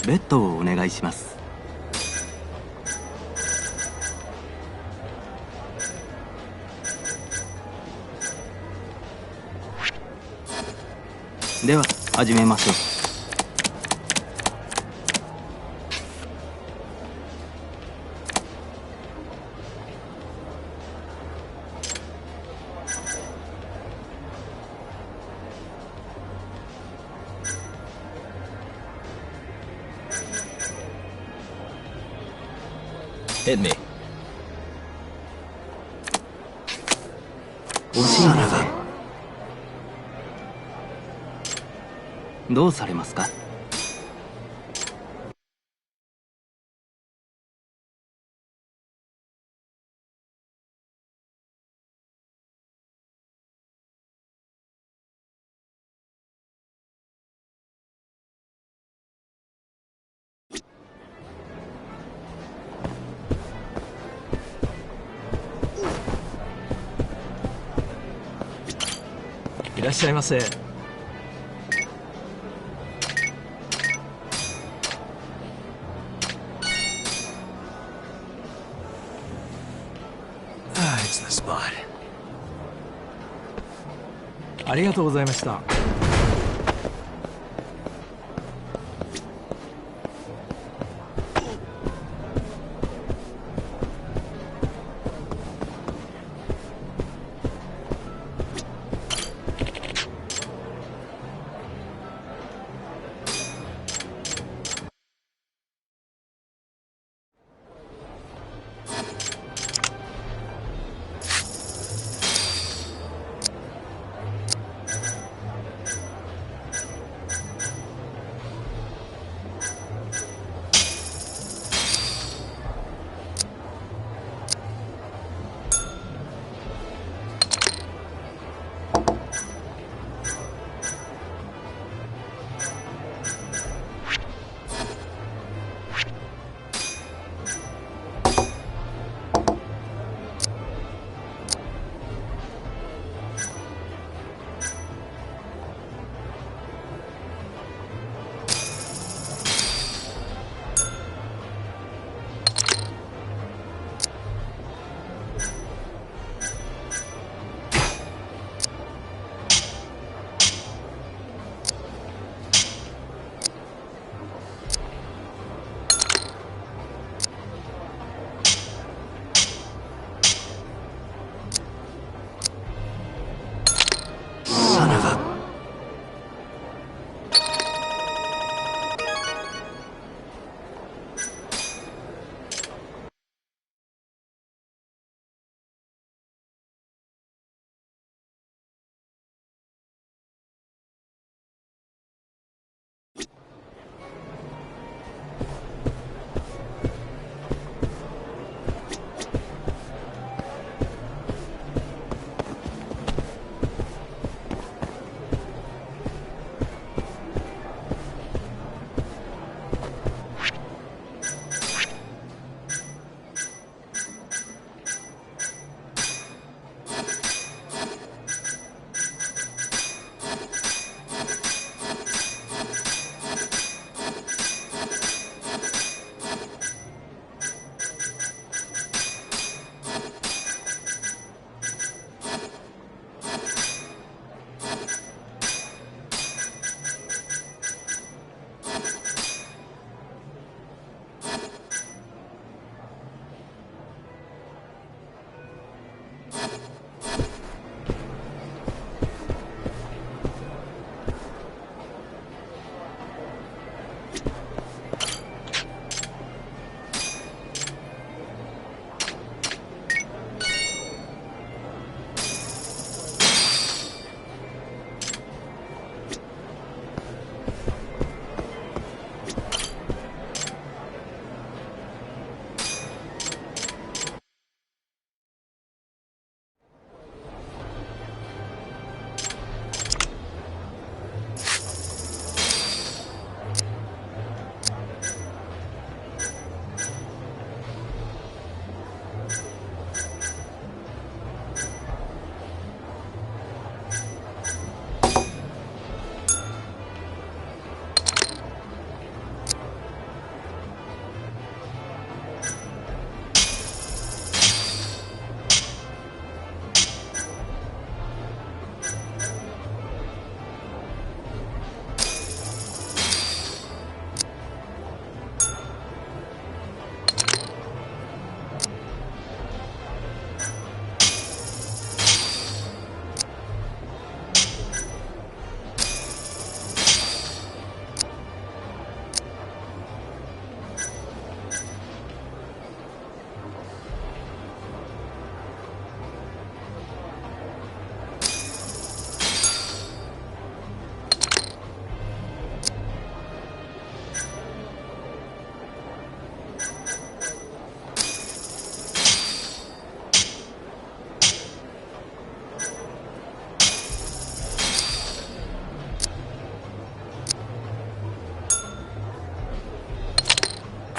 ベッドをお願いします。では始めましょう。Hit me. 惜しいです。どうされますか？いらっしゃいませ。It's the spot. ありがとうございました。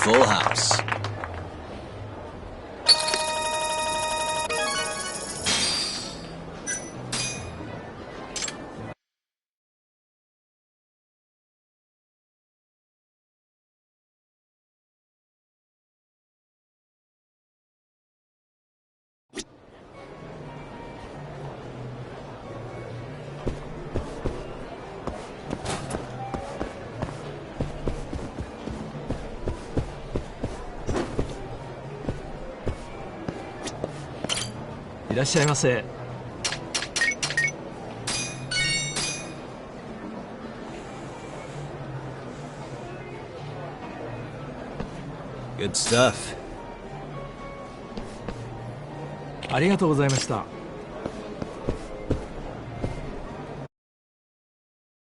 Full house.いらっしゃいませ。Good stuff. ありがとうございました。